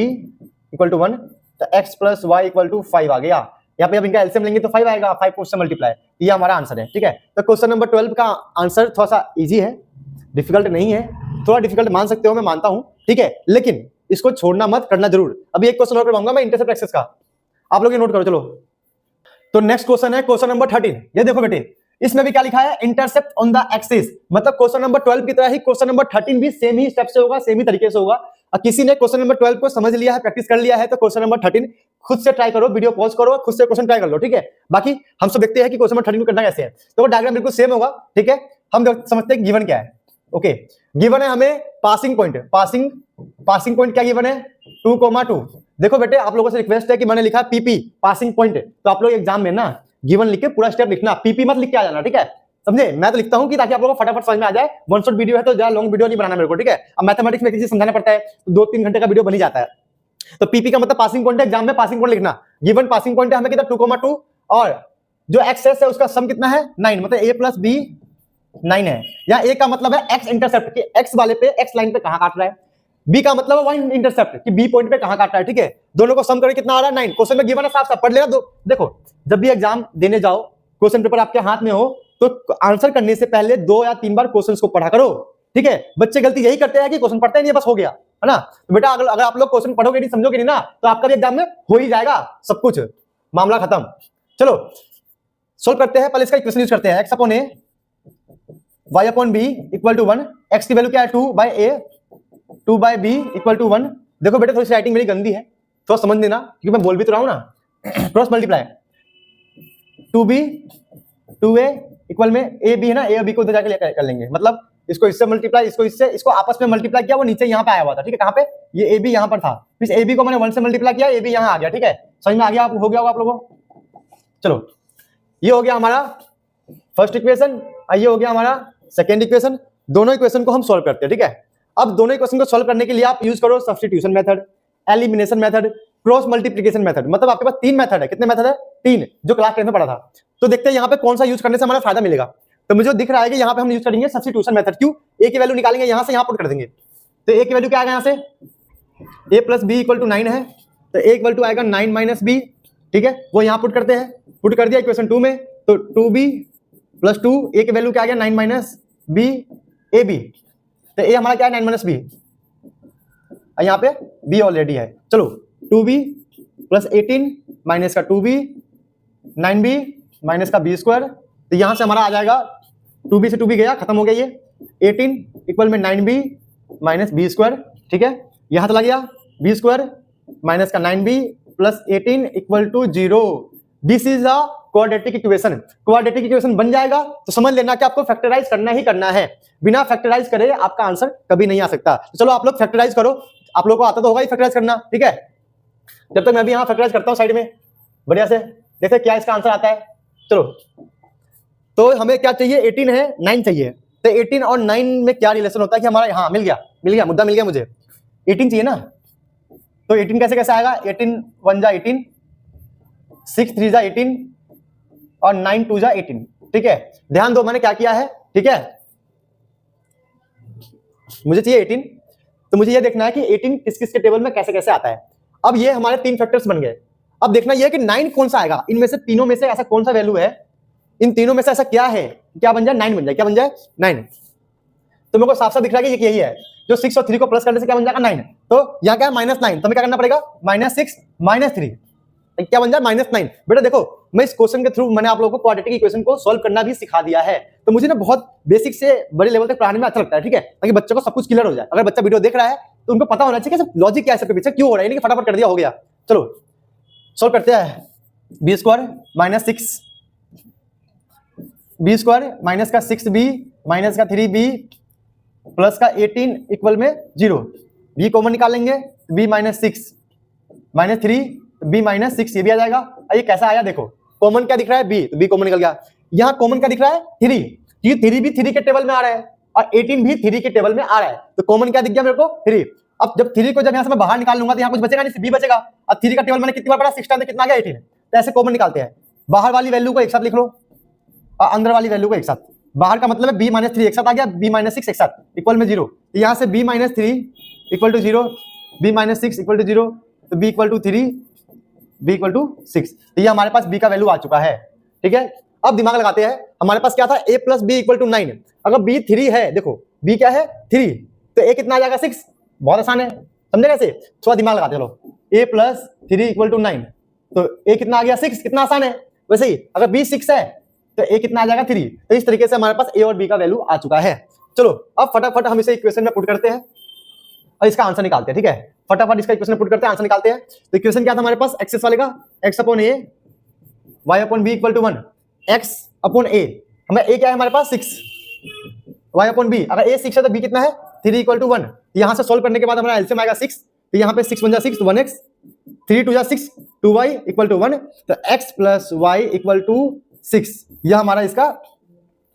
equal to 1, तो x plus y equal to 5 आ गया। यहाँ पे अब इनका एलसीएम लेंगे तो 5 आएगा, 5 को उससे मल्टीप्लाई, ये हमारा आंसर है। ठीक है, तो क्वेश्चन नंबर 12 का आंसर थोड़ा सा इजी है, डिफिकल्ट नहीं है। थोड़ा डिफिकल्ट मान सकते हो, मैं मानता हूं। ठीक है, लेकिन इसको छोड़ना मत, करना जरूर। अभी एक क्वेश्चन और करवाऊंगा मैं इंटरसेप्ट एक्सेस का, आप लोग ये नोट करो। चलो तो नेक्स्ट क्वेश्चन है क्वेश्चन नंबर 13। ये देखो बेटे, इसमें भी क्या लिखा है? Intercept on the axis. मतलब क्वेश्चन नंबर 12 की तरह ही क्वेश्चन नंबर 13 भी सेम ही स्टेप से होगा, सेम ही तरीके से होगा। और किसी ने क्वेश्चन नंबर 12 को समझ लिया है, प्रैक्टिस कर लिया है, तो क्वेश्चन नंबर 13 खुद से ट्राई करो, वीडियो पॉज करो, खुद से क्वेश्चन ट्राई कर लो। ठीक है, बाकी हम सब देखते हैं कि क्वेश्चन नंबर 13 को करना कैसे है। तो वो डायग्राम बिल्कुल सेम होगा। ठीक है, हम समझते हैं गिवन क्या है। ओके, गिवन है हमें पासिंग पॉइंट। पासिंग पॉइंट क्या गिवन है? 2,2। देखो बेटे, आप लोगों से रिक्वेस्ट है कि मैंने लिखा पीपी पासिंग पॉइंट, तो आप लोग एग्जाम में ना गिवन लिख के पूरा स्टेप लिखना, पीपी मत लिख के आ जाना। ठीक है, समझे? मैं तो लिखता हूं कि ताकि आप लोगों को फटाफट समझ में आ जाए। वन शॉट वीडियो है तो ज्यादा लॉन्ग वीडियो नहीं बनाना मेरे को। ठीक है, अब मैथमेटिक्स में किसी समझाना पड़ता है तो 2-3 घंटे का वीडियो बन ही जाता है। तो पीपी का मतलब पासिंग पॉइंट है, एग्जाम में पासिंग पॉइंट लिखना। गिवन पासिंग पॉइंट है हमें कितना? 2,2, और जो एक्सेस है उसका सम कितना है? 9, मतलब a प्लस b 9 है। या a का मतलब है x इंटरसेप्ट, कि x वाले पे, x लाइन पे कहां काट रहा है। b का मतलब है y इंटरसेप्ट, कि b पॉइंट पे कहां काट रहा है। ठीक है, दोनों को सम करके कितना आ रहा है? 9। क्वेश्चन में गिवन है, साफ साफ पढ़ लेना। देखो, जब भी एग्जाम देने जाओ, क्वेश्चन पेपर आपके हाथ में हो, तो आंसर करने से पहले 2 या 3 बार क्वेश्चंस को पढ़ा करो। ठीक है, बच्चे गलती यही करते हैं कि क्वेश्चन पढ़ते नहीं है, बस हो गया, है ना। तो बेटा अगर आप लोग क्वेश्चन पढ़ोगे नहीं, समझोगे नहीं ना, तो आपका भी एग्जाम में हो ही जाएगा सब कुछ, मामला खत्म। चलो सोल्व करते हैं। पहले इसका इक्वेशन यूज करते हैं। x upon a y upon b equal to 1। x की वैल्यू क्या है? 2/a 2/b equal to 1। देखो बेटा, थोड़ी सी राइटिंग मेरी गंदी है, थोड़ा समझ लेना, क्योंकि मैं बोल भी तो रहा हूं ना। Cross multiply 2b 2a equal में a b है ना, a और b को उधर जाके कर लेंगे, मतलब इसको इससे मल्टीप्लाई, इसको इससे, इसको आपस में मल्टीप्लाई किया, वो नीचे यहाँ पे आया हुआ था, ठीक है, कहाँ पे, ये ए बी यहाँ पर था, फिर ए बी को मैंने 1 से मल्टीप्लाई किया, ए बी यहाँ आ गया, ठीक है, समझ में आ गया, हो गया होगा आप लोगों को। चलो ये हो गया हमारा फर्स्ट इक्वेशन, ये हो गया हमारा सेकेंड इक्वेशन। दोनों इक्वेशन को हम सोल्व करते हैं, ठीक है। अब दोनों इक्वेशन को सोल्व करने के लिए आप यूज करो substitution method, elimination method, cross multiplication method. मतलब आपके पास 3 मेथड है। कितने मेथड है? 3, जो क्लास 10 में पढ़ा था। तो देखते हैं यहाँ पे कौन सा यूज करने से हमारा फायदा मिलेगा। तो मुझे दिख रहा है कि यहाँ पे हम यूज करेंगे सब्स्टिट्यूशन मेथड। क्यों? ए की वैल्यू निकालेंगे, यहाँ से यहाँ पुट कर देंगे। तो ए की वैल्यू क्या आएगा, यहाँ से ए प्लस बी इक्वल टू 9 है, तो ए इक्वल टू आएगा 9 माइनस बी, ठीक है, वो यहाँ पुट करते हैं। पुट कर दिया इक्वेशन 2 में, तो 2b प्लस 2, ए की वैल्यू क्या आ गया 9 माइनस बी ए बी, तो ए हमारा क्या है 9 माइनस बी, यहाँ पे b ऑलरेडी है। चलो 2b प्लस 18 माइनस का 2b, 9b माइनस का b स्क्वायर, तो यहाँ से हमारा आ जाएगा 2b से 2b गया, खत्म हो गया ये 18 इक्वल में 9b माइनस b स्क्वायर, ठीक है, यहाँ चला गया b स्क्वायर माइनस का 9b plus 18 equal to 0। This is a quadratic equation. Quadratic equation बन जाएगा तो समझ लेना कि आपको फैक्टराइज करना ही करना है। बिना फैक्टराइज करे आपका आंसर कभी नहीं आ सकता। तो चलो आप लोग फैक्टराइज करो, आप लोगों को आता तो होगा ही फैक्टराइज करना, ठीक है। जब तक मैं भी यहाँ फैक्टराइज करता हूँ साइड में बढ़िया से, देखते क्या इसका आंसर आता है। चलो तो हमें क्या चाहिए, 18 है, 9 चाहिए। तो 18 और 9 में क्या रिलेशन होता है कि हमारा, हाँ मिल गया मुद्दा मिल गया मुझे। 18 चाहिए ना, तो 18 कैसे कैसे आएगा, 18 1 जा 18, 6 3 जा 18 और 9 2 जा 18, ठीक है। ध्यान दो मैंने क्या किया है, ठीक है, मुझे चाहिए 18, तो मुझे ये देखना है कि 18 किस किस के टेबल में कैसे कैसे आता है। अब ये हमारे 3 फैक्टर्स बन गए। अब देखना ये कि 9 कौन सा आएगा, इनमें से तीनों में से ऐसा कौन सा वैल्यू है, इन तीनों में से ऐसा क्या है, क्या बन जाए 9 बन जाए, क्या बन जाए 9। तो मेरे को साफ साफ दिख रहा है कि यही है, जो 6 और 3 को प्लस करने से क्या बन जाएगा 9। तो यहाँ क्या है -9, तो हमें क्या करना पड़ेगा -6 -3, क्या बन जाए -9। बेटा देखो मैं इस क्वेश्चन के थ्रू मैंने आप लोगों को क्वाड्रेटिक इक्वेशन को सॉल्व करना भी सिखा दिया है। तो मुझे ना बहुत बेसिक से बड़े लेवल तक पढ़ाने में अच्छा लगता है, ठीक है, ताकि बच्चों को सब कुछ क्लियर हो जाए। अगर बच्चा वीडियो देख रहा है तो उनको पता होना चाहिए कि लॉजिक क्या है, सबके पीछे क्यों हो रहा है, नहीं कि फटाफट कर दिया हो गया। चलो सॉल्व करते हैं। B square minus 6 b square minus का 6b माइनस का 3b प्लस का 18 इक्वल में 0। बी कॉमन निकालेंगे, b minus 6 minus 3 b minus 6, ये भी आ जाएगा। ये कैसा आया देखो, कॉमन क्या दिख रहा है b, तो b कॉमन निकल गया। यहाँ कॉमन क्या दिख रहा है 3, ये 3 भी 3 के टेबल में आ रहा है और 18 भी 3 के टेबल में आ रहा है, तो कॉमन क्या दिख गया मेरे को 3। अब जब 3 को जब यहाँ से मैं बाहर निकाल लूंगा तो यहाँ कुछ बचेगा नहीं, b बचेगा। अब 3 का टेबल मैंने कितनी बार पढ़ा, 6 टाइम, कितना आ गया 18। तो ऐसे कॉमन निकालते हैं, बाहर वाली वैल्यू को एक साथ लिख लो और अंदर वाली वैल्यू को एक साथ। बाहर का मतलब है b माइनस 3 एक साथ आ गया, b माइनस 6 एक साथ इक्वल में 0। तो यहाँ से b minus 3 equal to 0, b minus 6 equal to 0, तो b equal to 3, b equal to 6। तो ये हमारे पास b का वैल्यू आ चुका है, ठीक है। अब दिमाग लगाते हैं, हमारे पास क्या था a plus b equal to 9। अगर b 3 है, देखो b क्या है 3, तो a कितना आ जाएगा 6। बहुत आसान है, समझे कैसे, थोड़ा दिमाग लगाते चलो। a प्लस 3 इक्वल टू 9, तो a कितना आ गया 6, कितना आसान है। वैसे ही अगर b 6 है तो a कितना आ जाएगा 3। तो इस तरीके से हमारे पास a और b का वैल्यू आ चुका है। चलो अब फटाफट हम इसे इक्वेशन में पुट करते हैं और इसका आंसर निकालते हैं, ठीक है। फटाफट इसका इक्वेशन में पुट करते हैं, आंसर निकालते हैं। तो इक्वेशन क्या था हमारे पास, एक्सेस वाले का x upon a y upon b equal to 1, x upon a, हमें a क्या है हमारे पास 6, y अपॉन b, अगर a 6 है तो b कितना है 3 इक्वल टू 1। यहाँ से सोल्व करने के बाद हमारा एलसीएम आएगा 6, तो यहाँ पे 6 1 जा 6, 1x, 3 2 जा 6, 2y इक्वल टू 1, तो x plus y equal to 6, यह हमारा इसका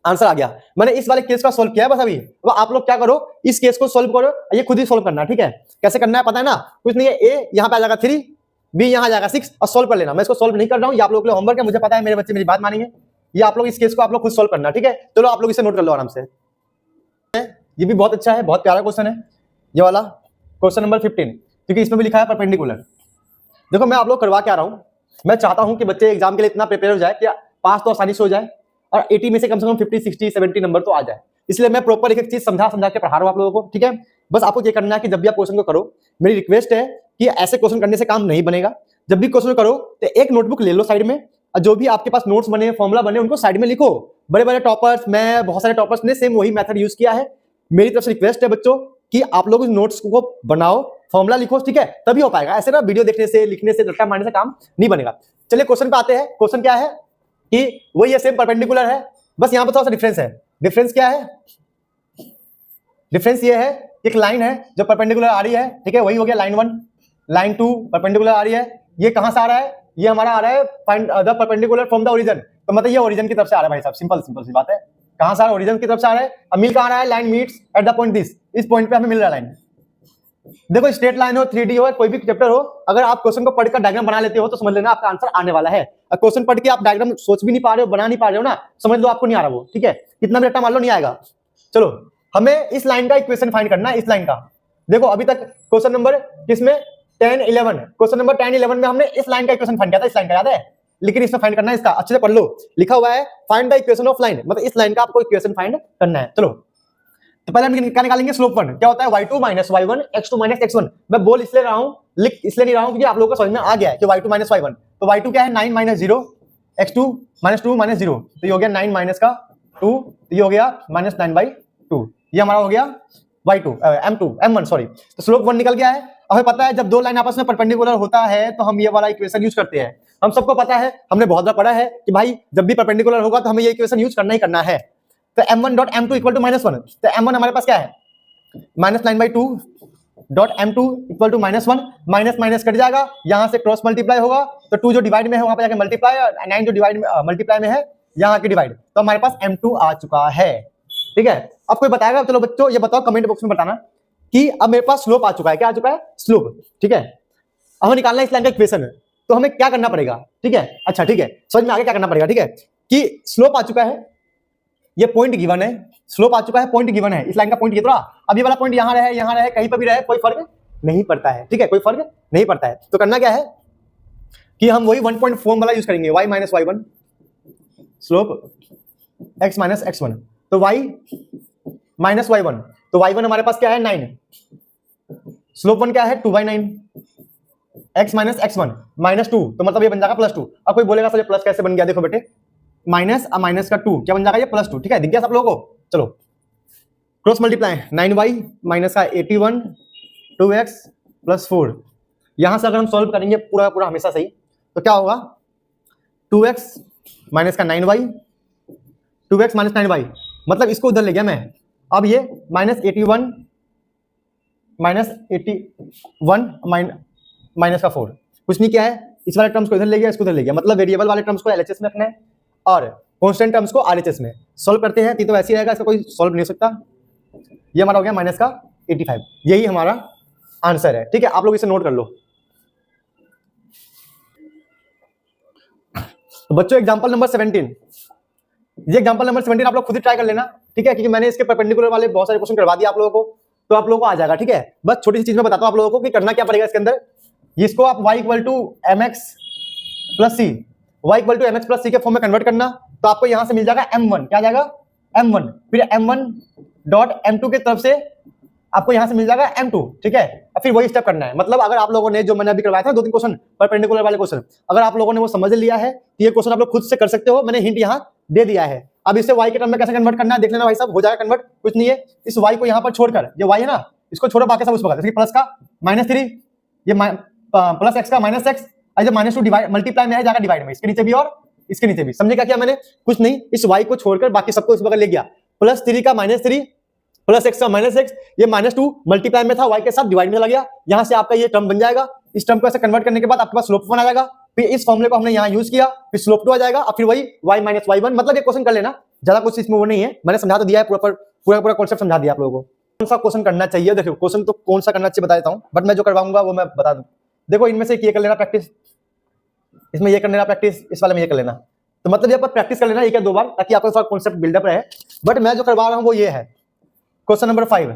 आंसर आ गया। मैंने इस वाले केस का सोल्व किया है बस अभी। तो आप लोग क्या करो, इस केस को सोल्व करो, ये खुद ही सोल्व करना, ठीक है। कैसे करना है पता है ना, कुछ नहीं है, a यहाँ पे आ जाएगा 3, b यहाँ आ जाएगा 6 और सोल्व कर लेना। मैं इसको सोल्व नहीं कर रहा हूँ, ये आप लोग के लिए होमवर्क है, मुझे पता है मेरे बच्चे मेरी बात मानेंगे। ये आप लोग इस केस को आप लोग खुद सोल्व करना, ठीक है। चलो आप लोग इसे नोट कर लो आराम से। ये भी बहुत अच्छा है, बहुत प्यारा क्वेश्चन है ये वाला, क्वेश्चन नंबर 15, क्योंकि इसमें भी लिखा है परपेंडिकुलर। देखो मैं आप लोग करवा के आ रहा हूँ, मैं चाहता हूँ कि बच्चे एग्जाम के लिए इतना प्रिपेयर हो जाए कि पास तो आसानी से हो जाए और 80 में से कम 50 60 70 नंबर तो आ जाए। इसलिए मैं प्रॉपर एक एक चीज समझा के पढ़ा रहा हूँ आप लोगों को, ठीक है। बस आपको ये करना है कि जब भी आप क्वेश्चन को करो, मेरी रिक्वेस्ट है कि ऐसे क्वेश्चन करने से काम नहीं बनेगा। जब भी क्वेश्चन करो तो एक नोटबुक ले लो साइड में, और जो भी आपके पास नोट्स बने, फॉर्मुला बने, उनको साइड में लिखो। बड़े बड़े टॉपर्स, मैं बहुत सारे टॉपर्स ने सेम वही मेथड यूज किया है। मेरी तरफ से रिक्वेस्ट है बच्चों कि आप लोग नोट्स को बनाओ, फॉर्मुला लिखो, ठीक है, तभी हो पाएगा। ऐसे ना वीडियो देखने से, लिखने से, रट्टा मारने से काम नहीं बनेगा। चलिए क्वेश्चन पे आते हैं। क्वेश्चन क्या है कि वही है, सेम परपेंडिकुलर है, बस यहाँ पर थोड़ा सा डिफरेंस है। डिफरेंस क्या है डिफरेंस ये है, एक लाइन है जो परपेंडिकुलर आ रही है, ठीक है, वही हो गया लाइन 1, लाइन 2 परपेंडिकुलर आ रही है, ये कहां से आ रहा है, ये हमारा आ रहा है find the perpendicular from the origin, तो मतलब ये ओरिजिन की तरफ से आ रहा है भाई साहब, सिंपल सिंपल सी बात है, कहां से आ रहा है, ओरिजिन की तरफ से आ रहा है, अब मिल कहां रहा है, line meets at the point this, इस पॉइंट पे हमें मिल रहा है लाइन। देखो स्ट्रेट लाइन हो, 3D हो, कोई भी चैप्टर हो, अगर आप क्वेश्चन को पढ़कर डायग्राम बना लेते हो तो समझ लेना आपका आंसर आने वाला है। क्वेश्चन पढ़ के आप डायग्राम सोच भी नहीं पा रहे हो, बना नहीं पा रहे हो ना, समझ लो आपको नहीं आ रहा वो, ठीक है, कितना भी रट्टा मान लो नहीं आएगा। चलो हमें इस लाइन का इक्वेशन फाइंड करना है, इस लाइन का। देखो अभी तक क्वेश्चन नंबर किसमें 10 11, क्वेश्चन नंबर 10 11 में हमने इस लाइन का इक्वेशन फाइंड किया था, इस लाइन का याद है, लेकिन इसमें फाइंड करना है इसका, अच्छे से पढ़ लो, लिखा हुआ है find the equation of line, मतलब इस लाइन का आपको इक्वेशन फाइंड करना है। चलो तो पहले हम क्या निकालेंगे, स्लोप 1 क्या होता है, y2 minus y1 x2 minus x1। मैं बोल इसलिए रहा हूं, लिख इसलिए नहीं रहा हूं क्योंकि आप लोगों को समझ में आ गया है कि y2 माइनस y1, तो y2 क्या है 9 माइनस 0, x2 माइनस 2 माइनस 0, तो ये हो गया 9 माइनस का 2, तो ये हो गया माइनस 9/2, ये हमारा हो गया y2 m1 सॉरी। तो स्लोप 1 निकल गया है। हमें पता है जब दो लाइन आपस में परपेंडिकुलर होता है तो हम ये वाला इक्वेशन यूज करते हैं, हम सबको पता है, हमने बहुत बार पढ़ा है कि भाई जब भी परपेंडिकुलर होगा तो हमें ये इक्वेशन यूज करना ही करना है। तो m1 dot m2 equal to -1, तो m1 हमारे पास क्या है minus 9/2 dot m2 equal to -1, minus minus cut जाएगा, यहां से क्रॉस मल्टीप्लाई होगा, तो 2 जो डिवाइड में है वहां पे जाके मल्टीप्लाई, और 9 जो डिवाइड में मल्टीप्लाई में है यहां के डिवाइड, तो हमारे पास m2 आ चुका है, ठीक है। अब कोई बताएगा, चलो बच्चों ये बताओ कमेंट बॉक्स में बताना कि अब मेरे पास स्लोप आ चुका है, क्या आ चुका है, स्लोप, ठीक है। अब हमें निकालना है इस लाइन का इक्वेशन, तो हमें क्या करना पड़ेगा, ठीक है, अच्छा ठीक है, समझ में आगे क्या करना पड़ेगा, ठीक है, कि स्लोप आ चुका है, ये पॉइंट गिवन है, स्लोप आ चुका है, पॉइंट गिवन है, इस लाइन का पॉइंट कितना, अब ये वाला पॉइंट यहां रहे कहीं पर भी रहे कोई फर्क नहीं पड़ता है, ठीक है, कोई फर्क नहीं पड़ता है। तो करना क्या है कि हम वही 1 फॉर्म वाला यूज करेंगे, y minus y1 slope x minus x1, तो y माइनस y1, तो y1 हमारे पास क्या है 9, स्लोप 1 क्या है 2/9, x माइनस x1 -2, तो मतलब ये बन जाएगा +2। अब कोई बोलेगा सर ये प्लस कैसे बन गया, देखो बेटे माइनस माइनस का 2 क्या बन जाएगा, ये +2, ठीक है, दिख गया सब लोगों को। चलो क्रॉस मल्टीप्लाई 9y माइनस का 81 2x प्लस 4, यहां से अगर हम सॉल्व करेंगे पूरा पूरा हमेशा सही, तो क्या होगा 2x माइनस का 9y, 2x माइनस 9y, मतलब इसको उधर ले गया मैं, अब ये -81 माइनस का 4, कुछ नहीं किया है, इस वाले टर्म्स को इधर ले गया, इसको उधर ले गया, मतलब वेरिएबल वाले टर्म्स को LHS में रखना है और कांस्टेंट टर्म्स को RHS में। सॉल्व करते हैं तो ऐसे ही रहेगा, इसका कोई सॉल्व नहीं हो सकता। ये हमारा हो गया माइनस का 85, यही हमारा आंसर है, ठीक है, आप लोग इसे नोट कर लो। तो बच्चों एग्जांपल नंबर 17, ये एग्जांपल नंबर 17 आप लोग खुद ही ट्राई कर लेना, ठीक है, क्योंकि मैंने इसके परपेंडिकुलर वाले बहुत सारे क्वेश्चन करवा दिए आप लोगों को, तो आप लोगों को आ जाएगा, ठीक है। बस छोटी सी चीज में बताता हूं आप लोगों को कि करना क्या पड़ेगा इसके अंदर, इसको आप y equal to mx plus c, y equal to mx plus c के फॉर्म में कन्वर्ट करना, तो आपको यहां से मिल जाएगा m1, क्या जाएगा m1, फिर m1 डॉट m2 की तरफ से आपको यहां से मिल जाएगा m2, ठीक है, फिर वही स्टेप करना है। मतलब अगर आप लोगों ने जो मैंने अभी करवाया था 2-3 क्वेश्चन परपेंडिकुलर वाले क्वेश्चन, अगर आप लोगों ने वो समझ लिया है तो ये क्वेश्चन आप लोग खुद से कर सकते हो, मैंने हिंट यहां दे दिया है। अब इसे y के टर्म में कैसे कन्वर्ट करना है देख लेना भाई साहब, हो जाएगा कन्वर्ट, कुछ नहीं है, इस y को यहां पर छोड़कर, ये y है ना, इसको छोड़ो बाकी सब उस वक्त, प्लस का -3, ये प्लस x का -x, जब -2 डिवाइड मल्टीप्लाई में है जाएगा डिवाइड में, इसके नीचे भी और इसके नीचे भी, समझे क्या किया मैंने, कुछ नहीं, इस y को छोड़कर बाकी सबको इस बगल ले गया, +3 का -3 प्लस x का -x, ये -2 मल्टीप्लाई में था y के साथ डिवाइड में चला गया, यहां से आपका ये टर्म बन जाएगा। इस टर्म को ऐसे कन्वर्ट करने के बाद आपके पास स्लोप 1 आ जाएगा, फिर इस फॉर्मूले को हमने यहां यूज किया, फिर स्लोप 2 आ जाएगा, और फिर वही y माइनस y1, मतलब ये क्वेश्चन कर लेना, ज्यादा कुछ इसमें वो नहीं है, मैंने समझा तो दिया है, पूरा कॉन्सेप्ट समझा दिया आप लोगों को। कौन सा क्वेश्चन करना चाहिए, देखो क्वेश्चन तो कौन सा करना चाहिए बता देता हूं, बट मैं जो करवाऊंगा वो मैं बता दूं। देखो इनमें से ये कर लेना प्रैक्टिस, इसमें ये कर लेना प्रैक्टिस, इस वाले में ये कर लेना, तो मतलब ये पर प्रैक्टिस कर लेना एक या दो बार, ताकि आपका थोड़ा कॉन्सेप्ट बिल्डअप रहे। बट मैं जो करवा रहा हूं वो ये है क्वेश्चन नंबर 5,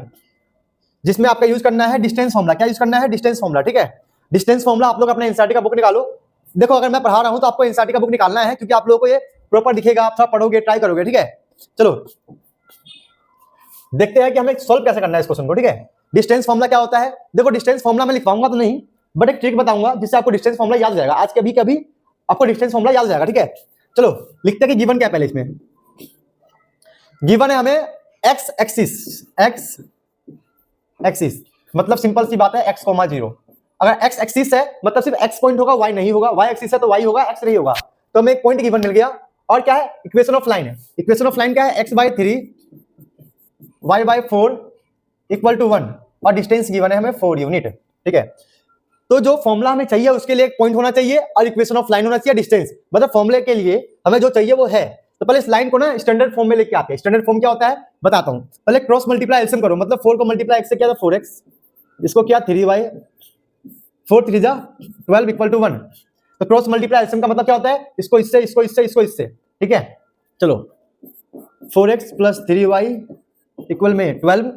जिसमें आपका यूज करना है डिस्टेंस फॉर्मूला। क्या यूज करना है, डिस्टेंस फॉर्मूला, ठीक है। डिस्टेंस फॉर्मूला आप लोग अपने एनसीईआरटी का बुक निकालो। देखो अगर मैं पढ़ा रहा हूं तो आपको एनसीईआरटी का बुक निकालना है, क्योंकि आप लोगों को ये प्रॉपर दिखेगा, आप थोड़ा पढ़ोगे, ट्राई करोगे, ठीक है। चलो देखते हैं कि हमें सॉल्व कैसे करना है इस क्वेश्चन को, ठीक है। डिस्टेंस फॉर्मूला क्या होता है, देखो डिस्टेंस फॉर्मूला मैं लिखवाऊंगा तो नहीं, बट एक ट्रिक बताऊंगा जिससे आपको डिस्टेंस फॉर्मूला याद हो जाएगा, आज कभी कभी आपको डिस्टेंस फॉर्मूला याद हो जाएगा, ठीक है। चलो लिखते हैं कि गिवन क्या है, पहले इसमें गिवन है हमें x एक्सिस, मतलब सिंपल सी बात है x, 0। अगर x एक्सिस है मतलब सिर्फ x पॉइंट होगा, y नहीं होगा, y एक्सिस है तो y होगा, x नहीं होगा, तो हमें एक पॉइंट गिवन मिल गया। और क्या है, इक्वेशन ऑफ लाइन है। इक्वेशन ऑफ लाइन क्या है, x/3 y/4 इक्वल टू 1 और डिस्टेंस गिवन है हमें 4 यूनिट, ठीक है। तो जो फॉर्मूला हमें चाहिए उसके लिए एक पॉइंट होना चाहिए और इक्वेशन ऑफ लाइन होना चाहिए, डिस्टेंस मतलब फॉर्मूले के लिए हमें जो चाहिए वो है। तो पहले इस लाइन को ना स्टैंडर्ड फॉर्म में लेके आते हैं। स्टैंडर्ड फॉर्म क्या होता है बताता हूं। पहले क्रॉस मल्टीप्लाई एलसीएम करो, मतलब 4 को मल्टीप्लाई x से किया था 4x, इसको किया 3y, 4 3 जा 12 इक्वल टू 1। तो क्रॉस मल्टीप्लाई एलसीएम का मतलब क्या होता है, इसको इससे, इसको इससे, इसको इससे, ठीक है। चलो 4x प्लस 3y इक्वल में 12,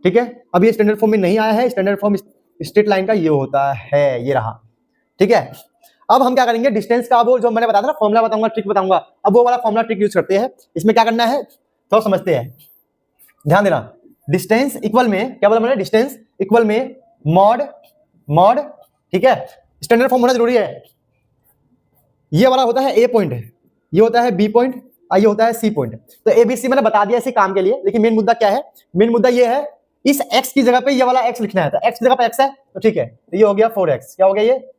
ठीक है। अब ये स्टैंडर्ड फॉर्म में नहीं आया है, स्टैंडर्ड फॉर्म स्ट्रेट लाइन का ये होता है, ये रहा, ठीक है। अब हम क्या करेंगे, डिस्टेंस का वो जो मैंने बताया था ना फॉर्मूला बताऊंगा, ट्रिक बताऊंगा, अब वो वाला फॉर्मूला ट्रिक यूज करते हैं। इसमें क्या करना है तो समझते हैं, ध्यान देना। डिस्टेंस इक्वल में क्या बोला मैंने, डिस्टेंस इक्वल में मॉड मॉड, ठीक है। स्टैंडर्ड फॉर्म होना जरूरी है। ये वाला होता है ए पॉइंट, ये होता है बी पॉइंट और ये होता है सी पॉइंट। तो ए बी सी मैंने बता दिया इसी काम के लिए, लेकिन मेन मुद्दा क्या है, मेन मुद्दा ये है इस x की जगह पे ये वाला x लिखना है। तो x की जगह पे x है तो ठीक है, तो ये हो गया 4x, क्या हो गया ये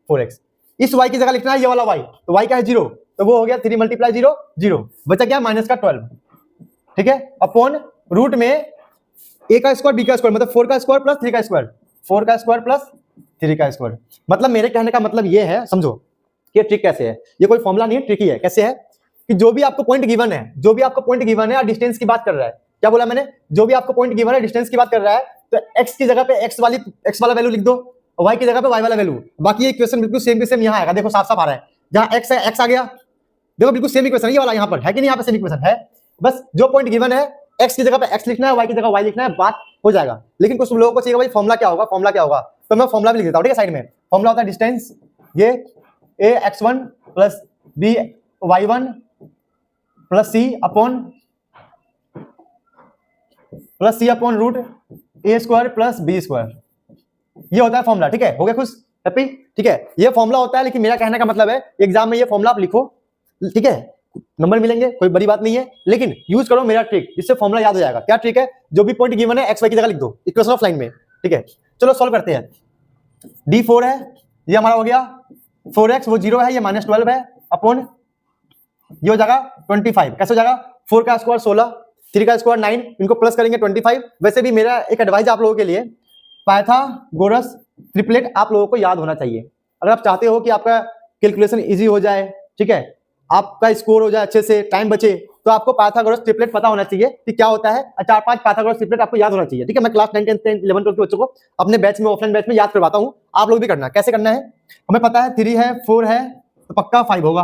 4x। इस y की जगह लिखना है ये वाला y, तो y का है 0, तो वो हो गया 3 मल्टीप्लाई 0 0, बचा क्या माइनस का 12, ठीक है, अपॉन रूट में a का स्क्वायर b का स्क्वायर, मतलब 4 का स्क्वायर प्लस 3 का स्क्वायर, 4 का स्क्वायर प्लस 3 का स्क्वायर। मतलब मेरे कहने का मतलब ये है, समझो कि ट्रिक कैसे है, ये कोई फॉर्मूला नहीं है, ट्रिक ही है। कैसे है कि जो भी आपको पॉइंट गिवन है, जो भी आपको पॉइंट गिवन है और डिस्टेंस की बात कर रहा है, क्या बोला मैंने, जो भी आपको पॉइंट गिवन है डिस्टेंस की बात कर रहा है, तो x की जगह पे x वाला वैल्यू लिख दो और y की जगह पे y वाला वैल्यू। बाकी ये इक्वेशन बिल्कुल सेम टू सेम यहाँ आएगा, देखो साफ साफ आ रहा है, जहां x है x आ गया, देखो बिल्कुल सेम इक्वेशन ये वाला यहाँ पर है कि नहीं, यहाँ पे सेम इक्वेशन है। बस जो पॉइंट गिवन है x की जगह पे x लिखना है, y की जगह y लिखना है, बात हो जाएगा। लेकिन कुछ लोगों को चाहिए भाई फॉर्मूला क्या होगा, फॉर्मूला क्या होगा, तो मैं फॉर्मूला भी लिख देता हूँ, ठीक है। साइड में फॉर्मूला होता है डिस्टेंस, ये a x1 plus b y1 plus c upon root a square plus b square, ये होता है फॉर्मूला, ठीक है। हो गया खुश, हैप्पी, ठीक है। ये फॉर्मूला होता है, लेकिन मेरा कहने का मतलब है एग्जाम में ये फॉर्मूला आप लिखो, ठीक है, नंबर मिलेंगे, कोई बड़ी बात नहीं है, लेकिन यूज करो मेरा ट्रिक, जिससे फॉर्मूला याद हो जाएगा। क्या ट्रिक है, जो भी पॉइंट गिवन है एक्स वाई की जगह लिख दो इक्वेशन ऑफ लाइन में, ठीक है। चलो सॉल्व करते हैं। d4 है, ये हमारा हो गया 4x, वो 0 है, ये -12 है, अपॉन ये हो जाएगा 25, कैसे हो जाएगा, 4 का स्क्वायर 16, 3 का स्क्वायर 9, इनको प्लस करेंगे 25। वैसे भी मेरा एक एडवाइस आप लोगों के लिए, पाइथागोरस ट्रिपलेट आप लोगों को याद होना चाहिए। अगर आप चाहते हो कि आपका कैलकुलेशन इजी हो जाए, ठीक है, आपका स्कोर हो जाए अच्छे से, टाइम बचे, तो आपको पाइथागोरस ट्रिपलेट पता होना चाहिए कि क्या होता है। 4-5 पाइथागोरस ट्रिपलेट आपको याद होना चाहिए, ठीक है। मैं क्लास 9 10 11 12 के बच्चों को अपने बैच में, ऑफलाइन बैच में याद करवाता हूँ, आप लोग भी करना। कैसे करना है, हमें पता है 3 है 4 है तो पक्का 5 होगा,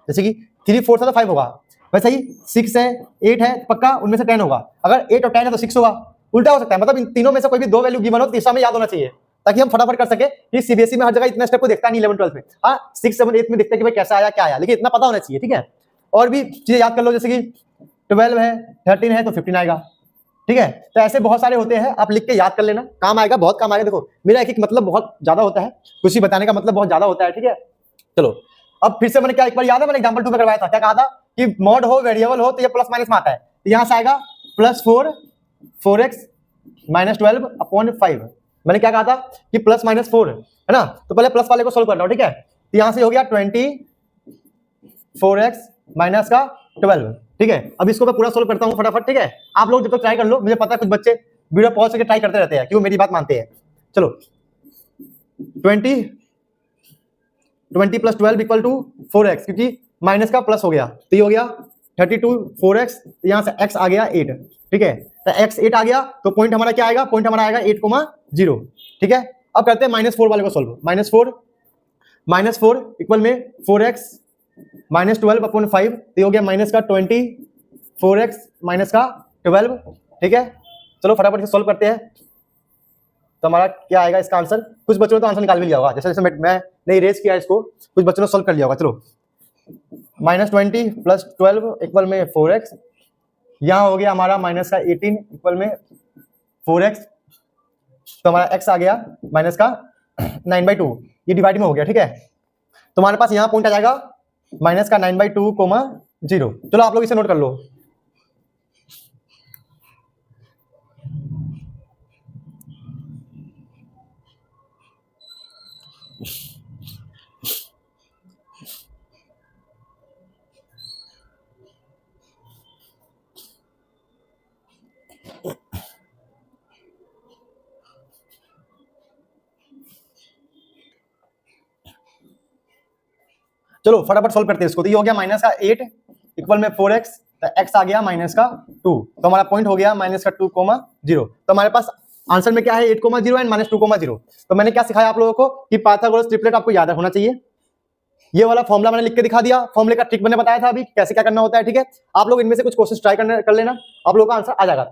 जैसे कि 3 4 था तो 5 होगा। वैसे ही 6 है 8 है पक्का उनमें से 10 होगा, अगर 8 और 10 है तो 6 होगा। उल्टा हो सकता है, मतलब इन तीनों में से कोई भी 2 वैल्यू गिवन हो, तीसरा में याद होना चाहिए, ताकि हम फटाफट कर सके। कि सीबीएसई में हर जगह इतना स्टेप को देखता नहीं, 11 12 में, हाँ 6 7 8 में देखते हैं कि भाई कैसा आया क्या आया, लेकिन इतना पता होना चाहिए, ठीक है। और भी चीजें याद कर लो, जैसे कि 12 है 13 है तो 15 आएगा, ठीक है। तो ऐसे बहुत सारे होते हैं, आप लिख के याद कर लेना, काम आएगा, बहुत काम आएगा। देखो मेरा एक मतलब बहुत ज्यादा होता है, कुछ ही बताने का मतलब बहुत ज्यादा होता है, ठीक है। चलो अब फिर से मैंने क्या, एक बार याद है मैंने एग्जांपल 2 में करवाया था, क्या कहा था कि मॉड हो वेरिएबल हो तो ये प्लस माइनस में आता है, तो यहां से आएगा +4 4x -12 अपॉन 5। मैंने क्या कहा था कि +-4 है ना, तो पहले प्लस वाले को सोल्व कर रहा हूं, ठीक है। तो यहां से हो गया 24x माइनस का 12, ठीक है। अब इसको मैं पूरा सोल्व करता हूं फटाफट, ठीक है। आप लोग जब तक ट्राई कर लो, मुझे पता है कुछ बच्चे वीडियो पॉज करके ट्राई करते रहते हैं, क्यों मेरी बात मानते हैं। चलो 20 + 12 इक्वल टू 4x, क्योंकि माइनस का प्लस हो गया, तो ये हो गया 32 4x, यहां से x आ गया 8, ठीक है। तो x 8 आ गया, तो पॉइंट हमारा क्या आएगा, पॉइंट हमारा आएगा 8,0, ठीक है। अब करते हैं -4 वाले को सोल्व। -4 इक्वल में 4x -12 अपॉन 5, तो हो गया माइनस का 20 4x माइनस का 12, ठीक है। चलो फटाफट से सोल्व करते हैं, तो हमारा क्या आएगा इसका आंसर। कुछ बच्चों ने तो आंसर निकाल भी लिया होगा, जैसे जैसे मैंने इरेज किया इसको, कुछ बच्चों ने सोल्व कर लिया होगा। चलो -20 + 12 इक्वल में 4x, यहाँ हो गया हमारा माइनस का 18 इक्वल में 4x, तो हमारा x आ गया माइनस का 9/2, ये डिवाइड में हो गया, ठीक है। तो हमारे पास यहाँ पॉइंट आ जाएगा माइनस का 9/2, 0। चलो आप लोग इसे नोट कर लो। चलो फटाफट सोल्व करते हैं इसको। तो ये हो गया माइनस का 8 इक्वल में 4x, तो x आ गया माइनस का 2, तो हमारा पॉइंट हो गया माइनस का 2,0। तो हमारे पास आंसर में क्या है 8,0 एंड माइनस 2,0। तो मैंने क्या सिखाया आप लोगों को कि पाइथागोरस ट्रिपलेट आपको याद होना चाहिए। ये वाला फॉर्मूला मैंने लिख के दिखा दिया, फॉर्मूले का ट्रिक मैंने बताया था अभी कैसे क्या करना होता है, ठीक है। आप लोग इनमें से कुछ क्वेश्चन ट्राई कर लेना, आप लोगों का आंसर आ जाएगा।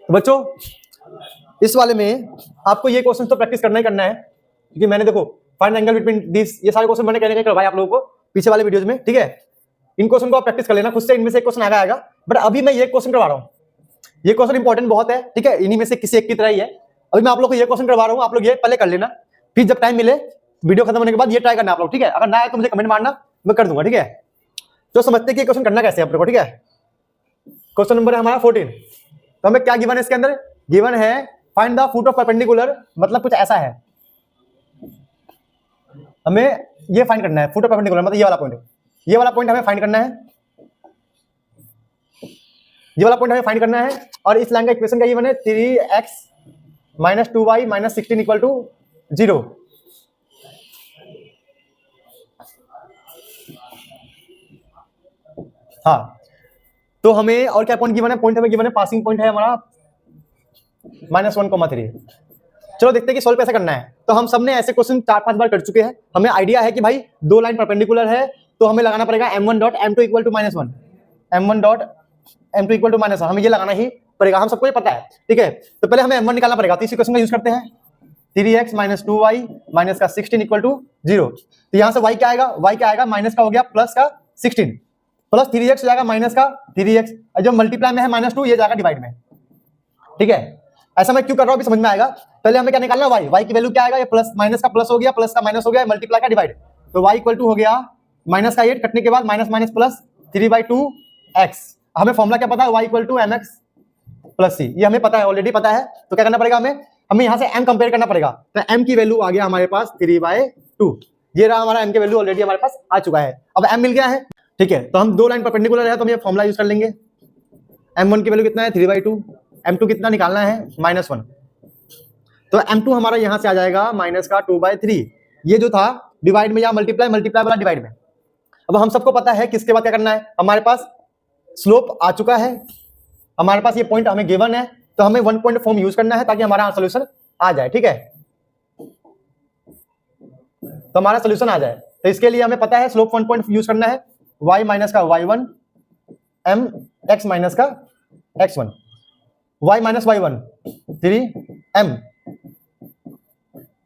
तो बच्चों इस वाले में आपको ये क्वेश्चन तो प्रैक्टिस करना ही करना है, क्योंकि मैंने देखो फाइंड एंगल बिटवीन दिस, ये सारे क्वेश्चन मैंने कहने करवाए आप लोगों को पीछे वाले वीडियोस में, ठीक है। इन क्वेश्चन को आप प्रैक्टिस कर लेना खुद से, इनमें से एक क्वेश्चन आएगा। बट अभी मैं ये क्वेश्चन करवा रहा हूँ, ये क्वेश्चन इंपॉर्टेंट बहुत है, ठीक है, इन्हीं में से किसी एक की तरह ही है। अभी मैं आप लोग को ये क्वेश्चन करवा रहा हूँ, आप लोग ये पहले कर लेना, फिर जब टाइम मिले वीडियो खत्म होने के बाद ये ट्राई करना आप लोग, ठीक है। अगर ना आए तो मुझे कमेंट मारना, मैं कर दूंगा, ठीक है। तो समझते हैं कि ये क्वेश्चन करना कैसे है आप लोग को, ठीक है। क्वेश्चन नंबर है हमारा 14। तो हमें क्या गिवन है इसके अंदर, गिवन है find the foot of perpendicular, मतलब कुछ ऐसा है, हमें ये फाइंड करना है फुट ऑफ परपेंडिकुलर, मतलब ये वाला पॉइंट, ये वाला पॉइंट हमें फाइंड करना है, ये वाला पॉइंट हमें फाइंड करना है। और इस लाइन का इक्वेशन क्या गिवन है 3x minus 2y minus 16 equal to 0। हाँ, तो हमें और क्या पॉइंट गिवन है, पॉइंट हमें गिवन है, पासिंग पॉइंट है हमारा -1,3। चलो देखते हैं कि सॉल्व कैसे करना है। तो हम सबने ऐसे क्वेश्चन 4-5 बार कर चुके हैं, हमें आइडिया है कि भाई दो लाइन परपेंडिकुलर है, तो हमें लगाना पड़ेगा m1 dot m2 equal to -1, m1 dot m2 equal to -1, हमें ये लगाना ही पड़ेगा, हम सबको ये पता है, ठीक है। तो पहले हमें m1 निकालना पड़ेगा, तो इसी क्वेश्चन का यूज करते हैं, 3x माइनस 2y माइनस का 16 इक्वल टू 0। तो यहाँ से y क्या आएगा, y क्या आएगा, माइनस का हो गया प्लस का 16, प्लस 3x हो जाएगा माइनस का 3x, जब मल्टीप्लाई में है -2 ये जाएगा डिवाइड में, ठीक है। ऐसा मैं क्यों कर रहा हूँ अभी समझ में आएगा। पहले हमें क्या निकालना है, y की वैल्यू क्या आएगा, ये प्लस माइनस का प्लस हो गया, प्लस का माइनस हो गया, मल्टीप्लाई का डिवाइड, तो y इक्वल टू हो गया माइनस का 8 कटने के बाद माइनस माइनस प्लस 3/2x। हमें फॉर्मूला क्या पता है, y equal to mx plus c, ये हमें पता है, ऑलरेडी पता है। तो क्या करना पड़ेगा हमें यहाँ से m कंपेयर करना पड़ेगा, तो m की वैल्यू आ गया हमारे पास 3/2, ये रहा हमारा m की वैल्यू ऑलरेडी हमारे पास आ चुका है, अब m मिल गया है, ठीक है। तो हम दो लाइन परपेंडिकुलर है तो हम ये फॉर्मूला यूज कर लेंगे, m1 की वैल्यू कितना है 3/2, m2 कितना निकालना है -1, तो m2 हमारा यहां से आ जाएगा माइनस का 2/3, ये जो था डिवाइड में या मल्टीप्लाई, मल्टीप्लाई वाला डिवाइड में। अब हम सबको पता है किसके बाद क्या करना है, हमारे पास स्लोप आ चुका है, हमारे पास ये पॉइंट हमें गिवन है, तो हमें 1 पॉइंट फॉर्म यूज करना है ताकि हमारा सोल्यूशन आ जाए, ठीक है। तो हमारा सोल्यूशन आ जाए, तो इसके लिए हमें पता है स्लोप 1 पॉइंट यूज करना है, y माइनस का y1 m x माइनस का x1, y minus y1 3 m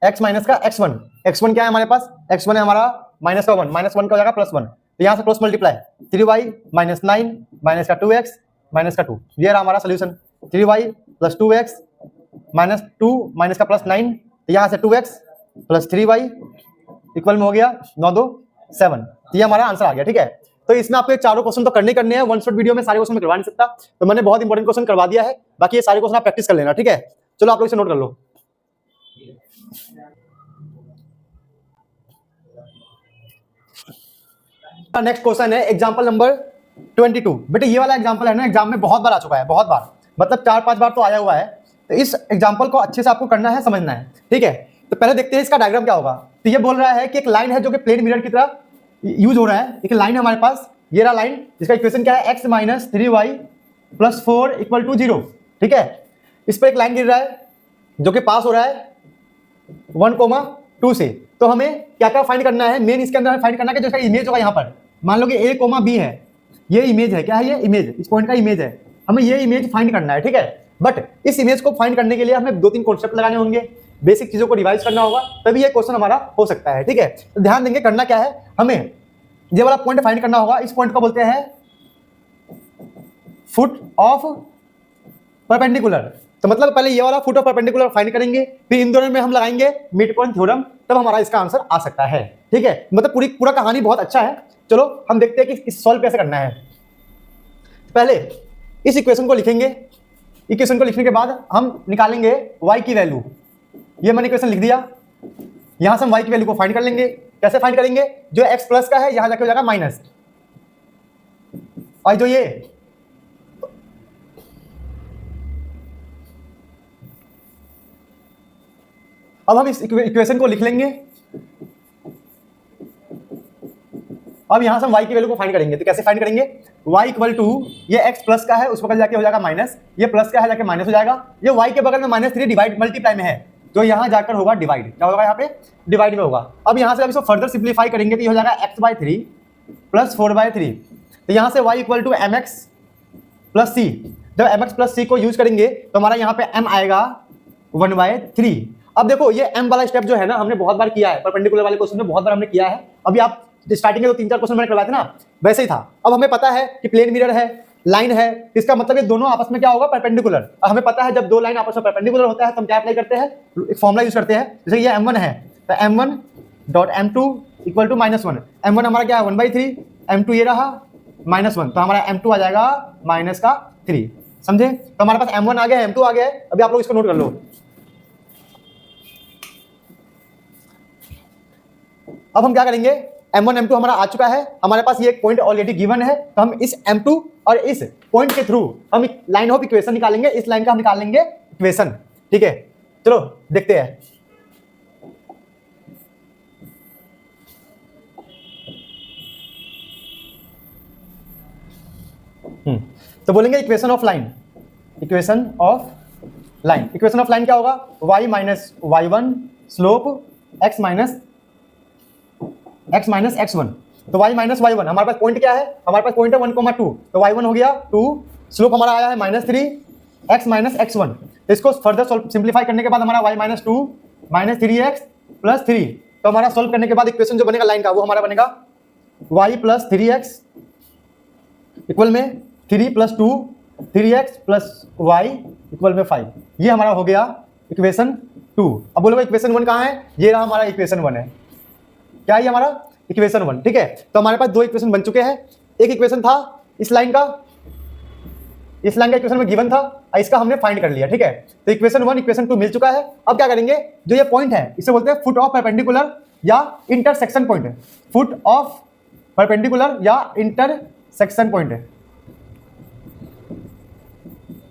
x minus का x1, x1 क्या है हमारे पास, x1 है हमारा माइनस का 1, माइनस 1 का हो जाएगा +1, तो यहाँ से cross multiply 3y minus 9 minus का 2x माइनस का 2, ये रहा हमारा solution, 3y plus 2x minus 2 minus का +9, तो यहाँ से 2x प्लस 3y इक्वल में हो गया 9 2 7, तो ये हमारा आंसर आ गया, ठीक है। तो इसमें आपको चारों क्वेश्चन तो करने हैं, वन शॉट वीडियो में सारे क्वेश्चन में करवा नहीं सकता, तो मैंने बहुत इंपॉर्टेंट क्वेश्चन करवा दिया है, बाकी ये सारे क्वेश्चन आप प्रैक्टिस कर लेना, ठीक है। चलो आप लोग इसे नोट कर लो। नेक्स्ट क्वेश्चन है एग्जांपल नंबर 22। बेटे ये वाला एग्जांपल है ना, एग्जाम में बहुत बार आ चुका है, बहुत बार, मतलब 4-5 बार तो आया हुआ है, तो इस एग्जांपल को अच्छे से आपको करना है, समझना है, ठीक है। तो पहले देखते हैं इसका डायग्राम क्या होगा। तो ये बोल रहा है कि एक लाइन है जो कि प्लेन मिरर की तरह यूज हो रहा है, एक लाइन है हमारे पास, ये रहा लाइन, जिसका इक्वेशन क्या है x minus 3y plus 4 equal to 0, ठीक है। इस पर एक लाइन गिर रहा है जो कि पास हो रहा है 1,2 से, तो हमें क्या क्या फाइंड करना है, मेन इसके अंदर हमें फाइंड करना है कि जो इसका इमेज होगा यहाँ पर, मान लो कि a, b है, ये इमेज है, क्या है ये इमेज, इस पॉइंट का इमेज है, हमें ये इमेज फाइंड करना है, ठीक है। बट इस इमेज को फाइंड करने के लिए हमें 2-3 कॉन्सेप्ट लगाने होंगे, बेसिक चीजों को रिवाइज करना होगा, तभी ये क्वेश्चन हमारा हो सकता है, ठीक है। तो ध्यान देंगे करना क्या है, हमें ये वाला पॉइंट फाइंड करना होगा, इस पॉइंट को बोलते हैं फुट ऑफ परपेंडिकुलर। तो मतलब पहले ये वाला फुट ऑफ परपेंडिकुलर फाइंड करेंगे, फिर इन दोनों में हम लगाएंगे मिड पॉइंट थ्योरम, तब हमारा इसका आंसर आ सकता है, ठीक है। मतलब पूरा कहानी बहुत अच्छा है। चलो हम देखते हैं कि इस सॉल्व कैसे करना है। पहले इस इक्वेशन को लिखेंगे, इक्वेशन को लिखने के बाद हम निकालेंगे y की वैल्यू, ये मैंने इक्वेशन लिख दिया, यहां से हम y की वैल्यू को फाइंड कर लेंगे। कैसे फाइंड करेंगे, जो x प्लस का है यहां जाके हो जाएगा माइनस, और जो ये अब हम इस इक्वेशन को लिख लेंगे। अब यहां से हम y की वैल्यू को फाइंड करेंगे। तो कैसे फाइंड करेंगे? y इक्वल टू ये x प्लस का है, उस बगल जाके हो जाएगा माइनस, ये प्लस का है जाके माइनस हो जाएगा, ये y के बगल में -3 डिवाइड मल्टीप्लाई में है, तो यहां जाकर होगा डिवाइड। क्या होगा? यहाँ पे डिवाइड में होगा। अब यहां से अब इसको फर्दर सिंप्लीफाई करेंगे तो ये हो जाएगा x/3 प्लस 4/3। तो यहां से y equal to mx plus c। जब mx प्लस c को यूज करेंगे तो हमारा यहाँ पे m आएगा 1/3। अब देखो ये m वाला स्टेप जो है ना, हमने बहुत बार किया है, परपेंडिकुलर वाले क्वेश्चन में बहुत बार हमने किया है। अभी आप स्टार्टिंग में तो 3-4 क्वेश्चन मैंने करवाए थे ना, वैसे ही था। अब हमें पता है कि प्लेन मिरर है, लाइन है, इसका मतलब ये दोनों आपस में क्या होगा? परपेंडिकुलर। अब हमें पता है जब दो लाइन आपस में परपेंडिकुलर होता है तो हम क्या अप्लाई करते हैं? एक फॉर्मूला यूज करते हैं। जैसे ये m1 है तो m1.m2 इक्वल टू -1। m1 हमारा क्या है? 1/3, m2 ये रहा -1, तो हमारा m2 आ जाएगा -3। समझे? तो हमारे पास m1 आ गया है, m2 आ गया है। अभी आप लोग इसको नोट कर लो। अब हम क्या करेंगे? m1 m2 हमारा आ चुका है, हमारे पास ये एक पॉइंट ऑलरेडी गिवन है, तो हम इस m2 और इस पॉइंट के थ्रू हम लाइन ऑफ इक्वेशन निकालेंगे। इस लाइन का हम निकालेंगे इक्वेशन। ठीक है, चलो देखते हैं। तो बोलेंगे equation of line. Equation of line, equation of line क्या होगा? y minus y1 slope x minus x1। तो y माइनस y1 हमारे पास पॉइंट क्या है? हमारे पास पॉइंट है 1,2, तो y1 हो गया 2, स्लोप हमारा आया है -3, x माइनस x1। तो इसको फर्दर सिंप्लीफाई करने के बाद हमारा y माइनस 2 -3x प्लस 3। तो हमारा सोल्व करने के बाद इक्वेशन जो बनेगा लाइन का वो हमारा बनेगा y प्लस 3x इक्वल में 3 plus 2 3x plus y equal में 5। ये हमारा हो गया इक्वेशन 2। अब बोलोगे इक्वेशन 1 कहाँ है? ये रहा हमारा इक्वेशन 1 है। क्या है हमारा? इक्वेशन 1। ठीक है, तो हमारे पास 2 इक्वेशन बन चुके हैं। एक इक्वेशन था इस लाइन का इक्वेशन में गिवन था, इसका हमने फाइंड कर लिया। ठीक है, तो इक्वेशन 1 इक्वेशन 2 मिल चुका है। अब क्या करेंगे? जो ये पॉइंट है इसे बोलते हैं फुट ऑफ परपेंडिकुलर या intersection point. Foot of perpendicular या इंटरसेक्शन पॉइंट।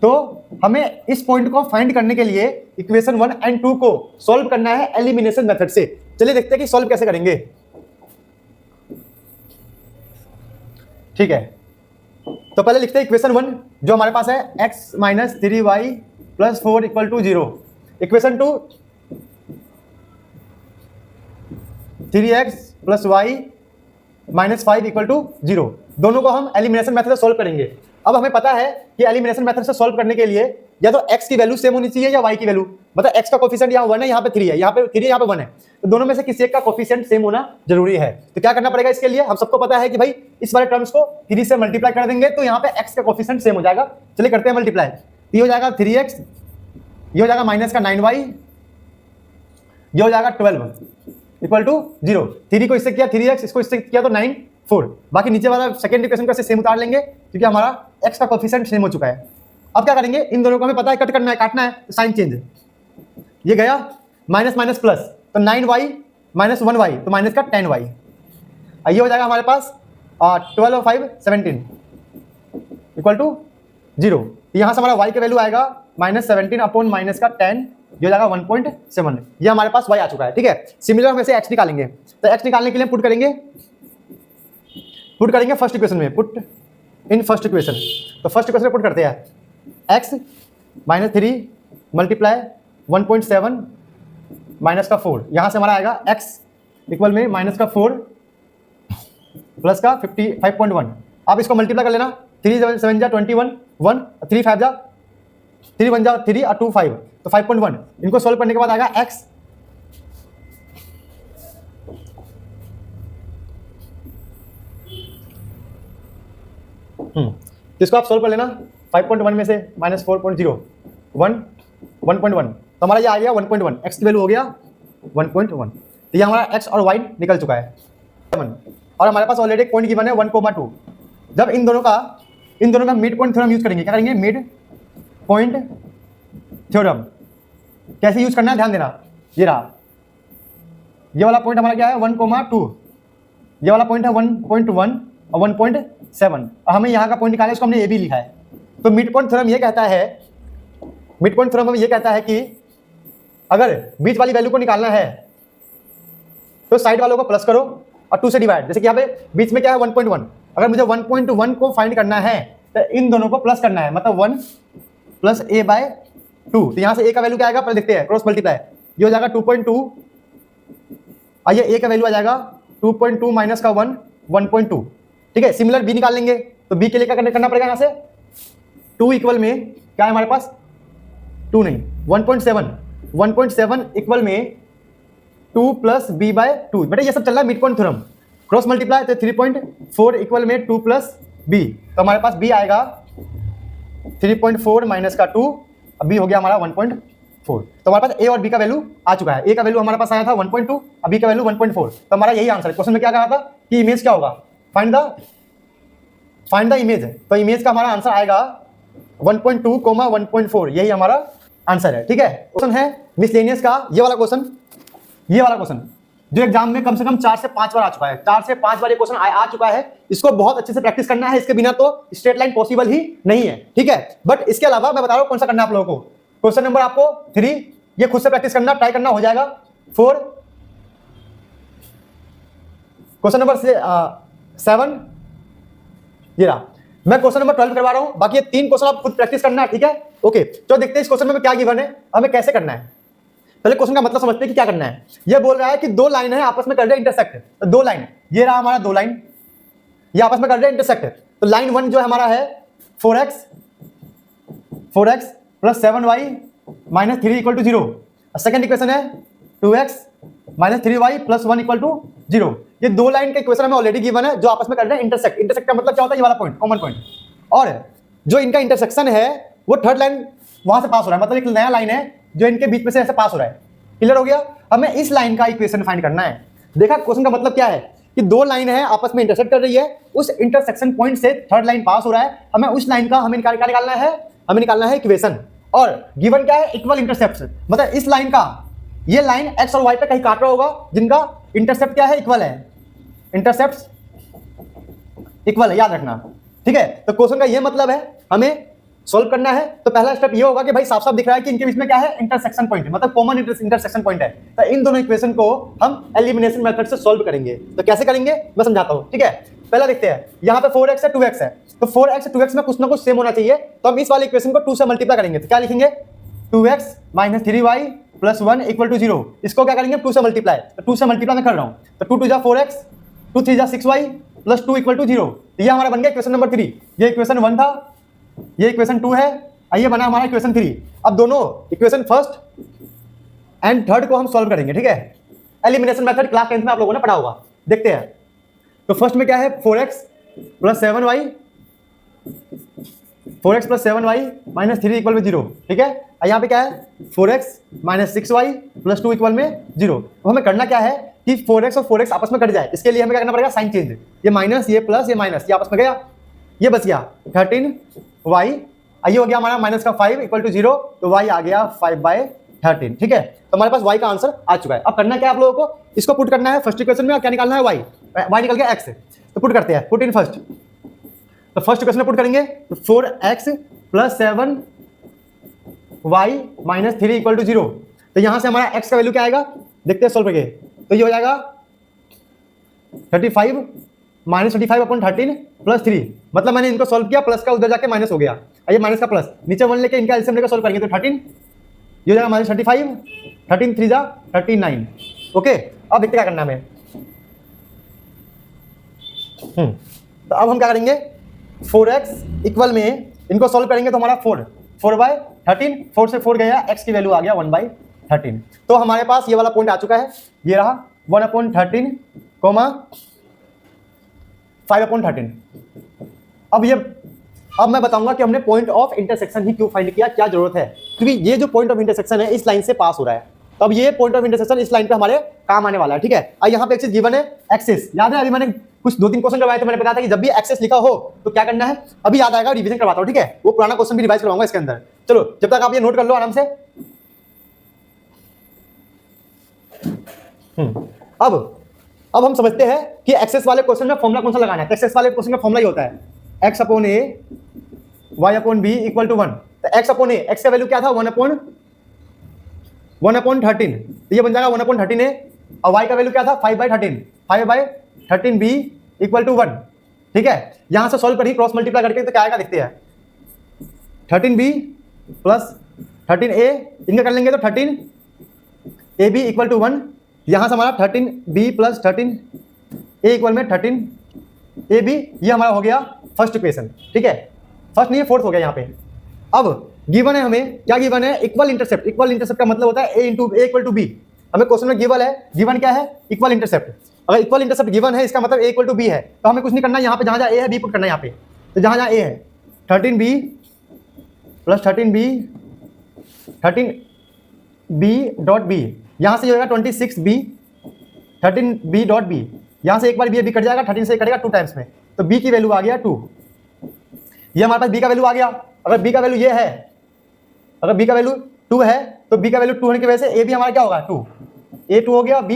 तो हमें इस पॉइंट को फाइंड करने के लिए इक्वेशन 1 एंड 2 को सॉल्व करना है एलिमिनेशन मेथड से। चलिए देखते हैं कि सॉल्व कैसे करेंगे। ठीक है, तो पहले लिखते हैं इक्वेशन 1 जो हमारे पास है x minus 3y plus 4 equal to 0। Equation 2 3x plus y minus 5 equal to 0। दोनों को हम एलिमिनेशन मेथड से सॉल्व करेंगे। अब हमें पता है कि एलिमिनेशन मेथड से सॉल्व करने के लिए या तो x की वैल्यू सेम होनी चाहिए या y की वैल्यू, मतलब x का कोफिशिएंट यहाँ 1 है, यहाँ पे 3 है, यहाँ पे 3 है, यहाँ पे 1 है, तो दोनों में से किसी एक का कोफिशिएंट सेम होना जरूरी है। तो क्या करना पड़ेगा इसके लिए? हम सबको पता है कि भाई इस वाले टर्म्स को 3 से मल्टीप्लाई कर देंगे तो यहाँ पे x का कोफिशिएंट सेम हो जाएगा। चलिए करते हैं मल्टीप्लाई। ये हो जाएगा 3x, ये हो जाएगा माइनस का 9y, ये हो जाएगा 12 इक्वल टू 0। 3 को इससे किया 3x, इसको इससे किया तो 9 4। बाकी नीचे वाला सेकंड इक्वेशन को सेम उतार लेंगे क्योंकि हमारा x का कोफिशिएंट सेम हो चुका है। अब क्या करेंगे? इन दोनों को हमें पता है कट करना है, काटना है, तो साइन चेंज। ये गया माइनस माइनस प्लस, तो 9y माइनस 1y तो माइनस का 10y। ये हो जाएगा हमारे पास 12 और 5 17 इक्वल टू 0। यहाँ से हमारा y का वैल्यू आएगा -17 अपॉन माइनस का 10, ये हो जाएगा 1.7। ये हमारे पास y आ चुका है। ठीक है, सिमिलर हम ऐसे x निकालेंगे। तो x निकालने के लिए पुट करेंगे फर्स्ट इक्वेशन में, पुट इन फर्स्ट इक्वेशन। तो फर्स्ट इक्वेशन में पुट करते हैं x माइनस 3 मल्टीप्लाई 1.7 माइनस का 4। यहाँ से हमारा आएगा x इक्वल में माइनस का 4 प्लस का 5.1। आप इसको मल्टीप्लाई कर लेना, 3 7 जा 21, 1 3 5 जा 3 1 जा 3 और 2 5, तो 5.1। इनको सॉल्व करने के बाद आएगा x तो इसको आप सॉल्व कर लेना। 5.1 में से माइनस 4.0 1.1, तो हमारा ये आ गया 1.1। x की वैल्यू हो गया 1.1। तो ये हमारा x और y निकल चुका है। और हमारे पास ऑलरेडी पॉइंट गिवन है 1,2। जब इन दोनों का मिड पॉइंट थ्योरम यूज करेंगे। क्या करेंगे? Mid point theorem. कैसे यूज करना है ध्यान देना। ये रहा, ये वाला पॉइंट हमारा क्या है 1,2, ये वाला पॉइंट है 1.1 और 1.7, और हमें यहाँ का पॉइंट निकालना है, इसको हमने ए बी लिखा है। तो मिड पॉइंट थ्योरम ये कहता है कि अगर बीच वाली वैल्यू को निकालना है तो साइड वालों को प्लस करो और 2 से डिवाइड। जैसे कि यहाँ पे बीच में क्या है 1.1, अगर मुझे 1.1 को फाइंड करना है तो इन दोनों को प्लस करना है, मतलब 1 प्लस a बाय 2। तो यहाँ से a का वैल्यू क्या आएगा पहले देखते हैं, क्रॉस मल्टीप्लाई। ये हो जाएगा 2.2 और ये a का वैल्यू आ जाएगा 2.2 माइनस का 1 1.2। ठीक है, सिमिलर b निकाल लेंगे तो b के लिए क्या करना पड़ेगा, यहाँ से 2 इक्वल में क्या है हमारे पास 2 नहीं 1.7 इक्वल में 2 प्लस b बाय 2। बेटा ये सब चल रहा है mid point theorem, cross multiply तो 3.4 इक्वल में 2 प्लस b, तो हमारे पास b आएगा 3.4 माइनस का 2, अब b हो गया हमारा 1.4। तो हमारे पास a और b का वैल्यू आ चुका है। a का वैल्यू हमारे पास आया था 1.2 और b का वैल्यू 1.4। तो हमारा यही आंसर है। क्वेश्चन में क्या कहा था कि इमेज क्या होगा, फाइंड द इमेज। तो इमेज का हमारा आंसर आएगा 1.2, 1.4, यही हमारा आंसर है। ठीक है, क्वेश्चन है मिसलेनियस का ये वाला क्वेश्चन जो एग्जाम में कम से कम 4 से 5 बार आ चुका है। 4 से 5 बार ये क्वेश्चन आ चुका है। इसको बहुत अच्छे से प्रैक्टिस करना है, इसके बिना तो स्ट्रेट लाइन पॉसिबल ही नहीं है। ठीक है, बट इसके अलावा मैं बता रहा हूं कौन सा करना है आप लोगों को। क्वेश्चन नंबर आपको 3 ये खुद से प्रैक्टिस करना, ट्राई करना, हो जाएगा। 4 क्वेश्चन नंबर 7 ये रहा। मैं क्वेश्चन नंबर 12 करवा रहा हूं, बाकी ये 3 क्वेश्चन आप खुद प्रैक्टिस करना है। ठीक है, ओके। तो देखते हैं इस क्वेश्चन में क्या गिवन है, हमें कैसे करना है। पहले क्वेश्चन का मतलब समझते हैं कि क्या करना है। ये बोल रहा है कि 2 लाइन है आपस में कर रहे हैं इंटरसेक्ट। तो 2 लाइन, ये रहा हमारा 2 लाइन, ये आपस में कर रहे हैं इंटरसेक्ट। तो लाइन 1 जो हमारा है 4x plus 7y minus 3 equal to 0। Second equation है 2x minus 3y plus 1 equal to 0। ये 2 लाइन का इक्वेशन हमें ऑलरेडी गिवन है जो आपस में कर रहे हैं इंटरसेक्ट। इंटरसेक्ट का मतलब क्या होता है, ये वाला पॉइंट, कॉमन पॉइंट। और जो इनका इंटरसेक्शन है वो थर्ड लाइन वहां से पास हो रहा है, मतलब एक नया लाइन है जो इनके बीच में से ऐसे पास हो रहा है। क्लियर हो गया। हमें इस लाइन का इक्वेशन फाइंड करना है। देखा क्वेश्चन का मतलब क्या है कि 2 लाइन है आपस में इंटरसेक्ट कर रही है, उस इंटरसेक्शन पॉइंट से थर्ड लाइन पास हो रहा है। हमें उस लाइन का हमें निकालना है इक्वेशन। और गिवन क्या है, इक्वल इंटरसेप्ट, मतलब इस लाइन का ये लाइन एक्स और वाई पे कहीं काट रहा होगा जिनका इंटरसेप्ट क्या है, इक्वल है। इंटरसेप्ट इक्वल है, याद रखना। ठीक है, तो क्वेश्चन का ये मतलब है हमें सॉल्व करना है। तो पहला स्टेप ये होगा कि भाई साफ साफ दिख रहा है कि इनके बीच में क्या है, इंटरसेक्शन पॉइंट है, मतलब कॉमन इंटरसेक्शन पॉइंट है। तो इन दोनों इक्वेशन को हम एलिमिनेशन मेथड से सॉल्व करेंगे। तो कैसे करेंगे मैं समझाता हूं। ठीक है, पहला देखते हैं। यहाँ पे 4x है 2x है, तो 4x 2x में कुछ ना कुछ सेम होना चाहिए। तो हम इस वाले इक्वेशन को 2 से मल्टीप्लाई करेंगे। तो क्या लिखेंगे, 2x minus 3y plus 1 equal to 0। इसको क्या करेंगे 2 से मल्टीप्लाई। तो 2 से मल्टीप्लाई मैं कर रहा हूँ, तो 2 2 जा 4x 2 3 जा 6y प्लस 2 इक्वल टू 0। तो ये हमारा बन गया इक्वेशन नंबर 3। ये इक्वेशन 1 था, ये इक्वेशन 2 है, ये बना हमारा इक्वेशन 3। अब दोनों इक्वेशन फर्स्ट एंड थर्ड को हम सॉल्व करेंगे। ठीक है, एलिमिनेशन मेथड क्लास 10th में आप लोगों ने पढ़ा होगा। देखते हैं। तो फर्स्ट में क्या है 4x plus 7y minus 3 equal में 0। ठीक है, यहाँ पे क्या है 4x minus 6y plus 2 equal में 0। तो हमें करना क्या है कि 4x और 4x आपस में कट जाए। इसके लिए हमें क्या करना पड़ेगा, साइन चेंज। ये माइनस, ये प्लस, ये माइनस, ये आपस में गया, ये बच गया 13y। ये हो गया हमारा माइनस का 5 इक्वल टू 0, तो y आ गया 5/13। ठीक है, तो हमारे पास y का आंसर आ चुका है। अब करना क्या है आप लोगों को, इसको पुट करना है फर्स्ट इक्वेशन में। और क्या निकालना है, y निकल गया x। तो पुट करते हैं, पुट इन फर्स्ट। तो फर्स्ट इक्वेशन में पुट करेंगे तो 4x plus 7y minus 3 equal to 0। तो यहां से हमारा x का वैल्यू क्या आएगा, देखते हैं सोल्व करके। तो ये हो जाएगा 35 माइनस 35/13 प्लस 3। मतलब मैंने इनको सॉल्व किया, प्लस का उधर जाके माइनस हो गया, ये माइनस का प्लस, नीचे 1 लेके इनका एलसीएम लेकर सॉल्व करेंगे तो 13, ये हो जाएगा माइनस 35, 13 3 जा 39। ओके, अब देखते क्या करना है हमें। तो अब हम क्या करेंगे, 4x इक्वल में इनको सॉल्व करेंगे तो हमारा 4/13, 4 से 4 गया, x की वैल्यू आ गया 1/13। तो हमारे पास ये वाला पॉइंट आ चुका है, ये रहा 1/13, 5/13। अब मैं बताऊंगा कि हमने पॉइंट ऑफ इंटरसेक्शन ही क्यों फाइंड किया, क्या जरूरत है, क्योंकि ये जो पॉइंट ऑफ इंटरसेक्शन है इस लाइन से पास हो रहा है। तो अब ये पॉइंट ऑफ इंटरसेक्शन इस लाइन पे हमारे काम आने वाला है। ठीक है, अब यहाँ पे एक चीज गिवन है, एक्सिस। याद है अभी मैंने कुछ 2-3 क्वेश्चन करवाए थे, मैंने बताया था कि जब भी एक्सिस लिखा हो तो क्या करना है, अभी याद आएगा, रिवीजन करवाता हूँ। ठीक है, वो पुराना क्वेश्चन भी रिवाइज करवाऊंगा इसके अंदर। चलो जब तक आप ये नोट कर लो आराम से। अब हम समझते हैं कि एक्सेस वाले क्वेश्चन में फॉर्मुला कौन सा लगाना है। तो एक्सेस वाले क्वेश्चन में फॉर्मुला ही होता है x upon a y upon b equal to 1। तो x अपॉन a, x का वैल्यू क्या था 1/, 1/13, तो ये बन जाएगा 1/13 ए, और y का वैल्यू क्या था 5/13, 5/13 b इक्वल टू 1। ठीक है, यहां से सॉल्व करिए क्रॉस मल्टीप्लाई करके, तो क्या आएगा देखते हैं। 13b प्लस 13a, इनका कर लेंगे तो 13ab इक्वल टू 1। यहां से हमारा 13b प्लस 13a इक्वल में 13ab, ये हमारा हो गया फर्स्ट इक्वेशन। ठीक है, फर्स्ट नहीं है, फोर्थ हो गया यहाँ पे। अब गिवन है हमें, क्या गिवन है, इक्वल इंटरसेप्ट। इक्वल इंटरसेप्ट का मतलब होता है a इक्वल टू b। हमें क्वेश्चन में गिवन है, गिवन क्या है, इक्वल इंटरसेप्ट। अगर इक्वल इंटरसेप्ट गिवन है, इसका मतलब a इक्वल टू b है, तो हमें कुछ नहीं करना, यहाँ पे जहाँ जहाँ a है b पुट करना है यहाँ पे। तो जहाँ जहाँ a है 13b plus 13b dot b, यहाँ से होगा 26b 13b डॉट b, यहाँ से एक बार b कट जाएगा, 13 से कटेगा 2 टाइम्स में, तो b की वैल्यू आ गया 2। ये हमारे पास b का वैल्यू आ गया। अगर b का वैल्यू ये है, अगर b का वैल्यू 2 है, तो b का वैल्यू 2 होने की वजह से a भी हमारा क्या होगा 2, a 2 हो गया, b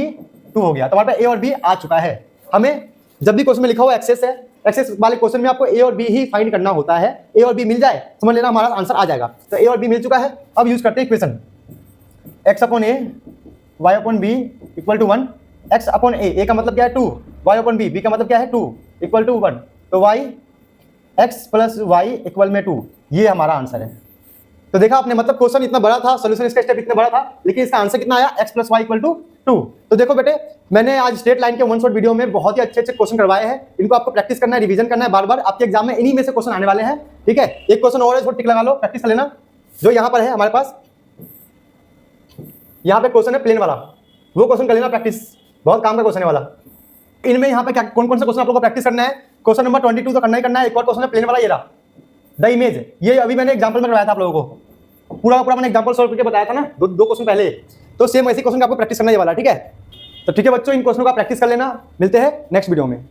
2 हो गया, तो हमारे पास a और b आ चुका है। हमें जब भी क्वेश्चन में लिखा हुआ एक्सेस है, एक्सेस वाले क्वेश्चन में आपको a और b ही फाइंड करना होता है। a और b मिल जाए, समझ लेना हमारा आंसर आ जाएगा। तो a और b मिल चुका है। अब यूज करते हैं equation x upon a y upon b equal to 1। x upon a का मतलब क्या है 2, y अपॉन b का मतलब क्या है 2 इक्वल टू 1, तो y x plus y equal में 2, ये हमारा आंसर है। तो देखा आपने, मतलब क्वेश्चन इतना बड़ा था, सोल्यूशन इसका स्टेप इतना बड़ा था, लेकिन इसका आंसर कितना आया, x plus y equal to 2। तो देखो बेटे, मैंने आज स्ट्रेट लाइन के वन शॉट वीडियो में बहुत ही अच्छे अच्छे क्वेश्चन करवाए हैं। इनको आपको प्रैक्टिस करना है, रिवीजन करना है बार बार, आपके एग्जाम में इन्हीं में से क्वेश्चन आने वाले हैं। ठीक है, एक क्वेश्चन और है, इसको टिक लगा लो, प्रैक्टिस कर लेना। जो यहाँ पर है हमारे पास, यहाँ पे क्वेश्चन है प्लेन वाला, वो क्वेश्चन कर लेना प्रैक्टिस, बहुत काम का क्वेश्चन है वाला। इनमें यहाँ पे क्या कौन कौन सा क्वेश्चन आप लोगों को प्रैक्टिस करना है, क्वेश्चन नंबर 22 तो करना ही करना है। एक और क्वेश्चन है प्लेन वाला, ये रहा द इमेज, ये अभी मैंने एग्जांपल में करवाया था आप लोगों को, पूरा पूरा मैंने एग्जांपल सॉल्व करके बताया था ना, दो क्वेश्चन पहले। तो सेम ऐसे क्वेश्चन का आपको प्रैक्टिस करना ये वाला। ठीक है, तो ठीक है बच्चों, इन क्वेश्चनों का प्रैक्टिस कर लेना। मिलते हैं नेक्स्ट वीडियो में।